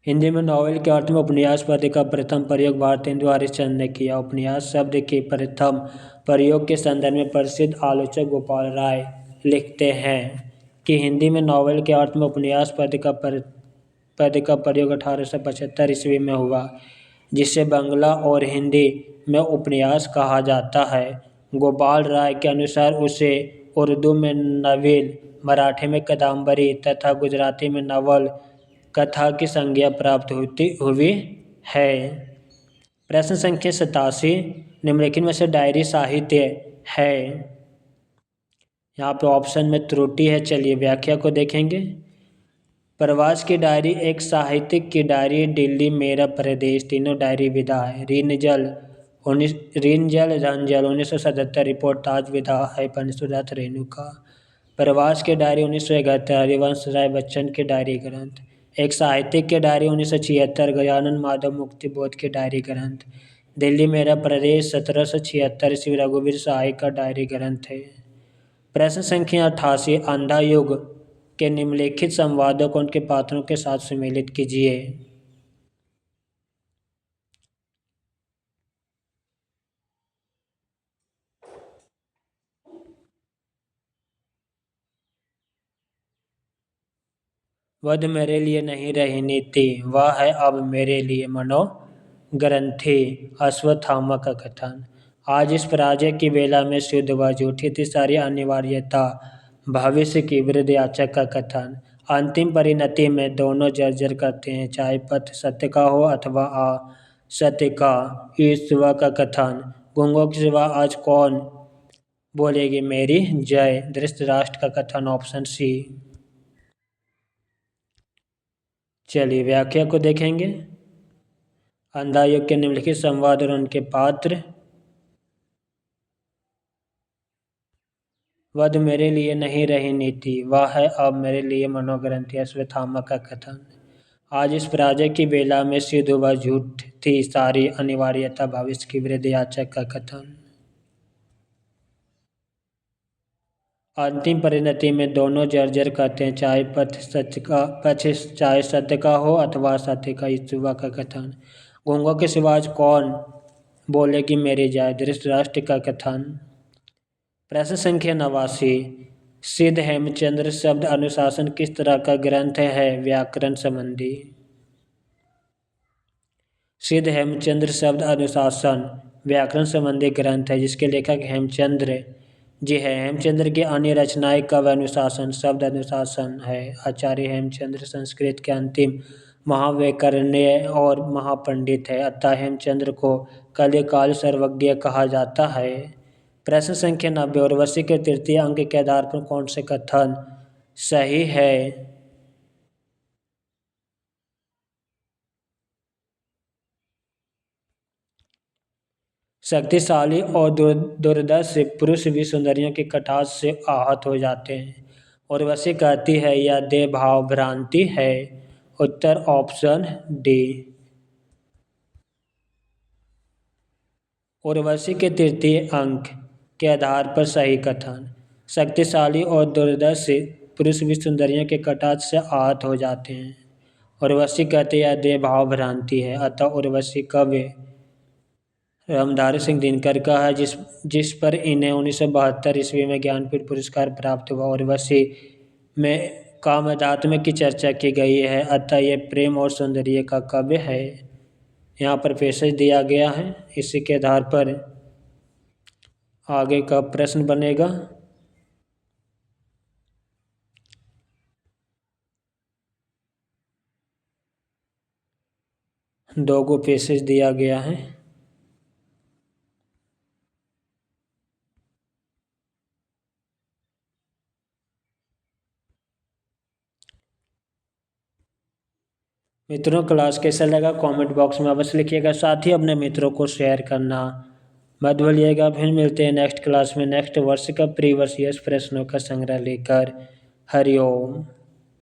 हिंदी में नॉवेल के अर्थ में उपन्यास पद का प्रथम प्रयोग भारतेंदु हरिश्चंद्र ने किया। उपन्यास शब्द के प्रथम प्रयोग के संदर्भ में प्रसिद्ध आलोचक गोपाल राय लिखते हैं कि हिंदी में नॉवेल के अर्थ में उपन्यास पद का पद का प्रयोग 1875 ईस्वी में हुआ, जिसे बांग्ला और हिंदी में उपन्यास कहा जाता है। गोपाल राय के अनुसार उसे उर्दू में नवील, मराठी में कादम्बरी तथा गुजराती में नवल कथा की संज्ञा प्राप्त हुई है। प्रश्न संख्या 87, निम्नलिखित में से डायरी साहित्य है। यहाँ पे ऑप्शन में त्रुटि है, चलिए व्याख्या को देखेंगे। प्रवास की डायरी एक साहित्यिक की डायरी, दिल्ली, मेरा प्रदेश, तीनों डायरी विधा है। ऋणजल रंजल 1977, रिपोर्ट ताज विधा है, पंचसुधात रेणुका। प्रवास की डायरी 1971, हरिवंश राय बच्चन की डायरी ग्रंथ। एक साहित्यिक की डायरी 1976, गजानन माधव मुक्ति बोध की डायरी ग्रंथ। दिल्ली मेरा प्रदेश 1776 ईस्वी रघुवीर सहाय का डायरी ग्रंथ है। प्रश्न संख्या 88, अंधा युग के निम्नलिखित संवादों को उनके पात्रों के साथ सम्मिलित कीजिए। वध मेरे लिए नहीं रही नीति, वह है अब मेरे लिए मनोग्रंथि। अश्वत्थामा का कथन। आज इस पराजय की वेला में शुद्ध व झूठी थी सारी अनिवार्यता, भविष्य की वृद्धयाचक का कथन। अंतिम परिणति में दोनों जर्जर करते हैं, चाहे पथ सत्य का हो अथवा असत्य का। ईश्वर का कथन। गूंगों के सिवा आज कौन बोलेगी मेरी जय। धृतराष्ट्र का कथन, ऑप्शन सी। चलिए व्याख्या को देखेंगे। अंधा युग के निम्नलिखित संवाद और उनके पात्र। वध मेरे लिए नहीं रही नीति, वह है अब मेरे लिए मनोग्रंथि। अश्वत्थामा का कथन। आज इस पराजय की बेला में सिद्ध व झूठ थी सारी अनिवार्यता, भविष्य की वृद्धयाचक का कथन। अंतिम परिणति में दोनों जर्जर करते हैं, चाहे चाहे सत्य का हो अथवा असत्य का। ईश्वर का कथन। गूंगों के सिवा आज कौन बोलेगी मेरी जय। धृतराष्ट्र का कथन। प्रश्न संख्या 89, सिद्ध हेमचंद्र शब्द अनुशासन किस तरह का ग्रंथ है, व्याकरण संबंधी। सिद्ध हेमचंद्र शब्द अनुशासन व्याकरण संबंधी ग्रंथ है, जिसके लेखक हेमचंद्र जी है। हेमचंद्र की अन्य रचनाएं काव्य अनुशासन, शब्द अनुशासन है। आचार्य हेमचंद्र संस्कृत के अंतिम महावैयाकरणीय और महापंडित है, अतः हेमचंद्र को कलिकाल सर्वज्ञ कहा जाता है। प्रश्न संख्या 90, उर्वशी के तृतीय अंक के आधार पर कौन से कथन सही है। शक्तिशाली और दुर्दर्श पुरुष भी सुंदरियों के कटाक्ष से आहत हो जाते हैं। उर्वशी कहती है यह देह भाव भ्रांति है। उत्तर ऑप्शन डी। उर्वशी के तृतीय अंक के आधार पर सही कथन। शक्तिशाली और दुर्दर्श पुरुष भी सुंदरियों के कटाक्ष से आहत हो जाते हैं। उर्वशी कहती है यह देह भाव भ्रांति है, अतः उर्वशी काव्य रामधारी सिंह दिनकर का है, जिस पर इन्हें 1972 ईस्वी में ज्ञानपीठ पुरस्कार प्राप्त हुआ। उर्वशी में काम अध्यात्म की चर्चा की गई है, अतः ये प्रेम और सौंदर्य का काव्य है। यहाँ पर पैसेज दिया गया है, इसी के आधार पर आगे का प्रश्न बनेगा। दो गो पैसेज दिया गया है। मित्रों क्लास कैसा लगा कमेंट बॉक्स में अवश्य लिखिएगा, साथ ही अपने मित्रों को शेयर करना मत भूलिएगा। फिर मिलते हैं नेक्स्ट क्लास में नेक्स्ट वर्ष का प्रीवियस ईयर प्रश्नों का संग्रह लेकर। हरिओम।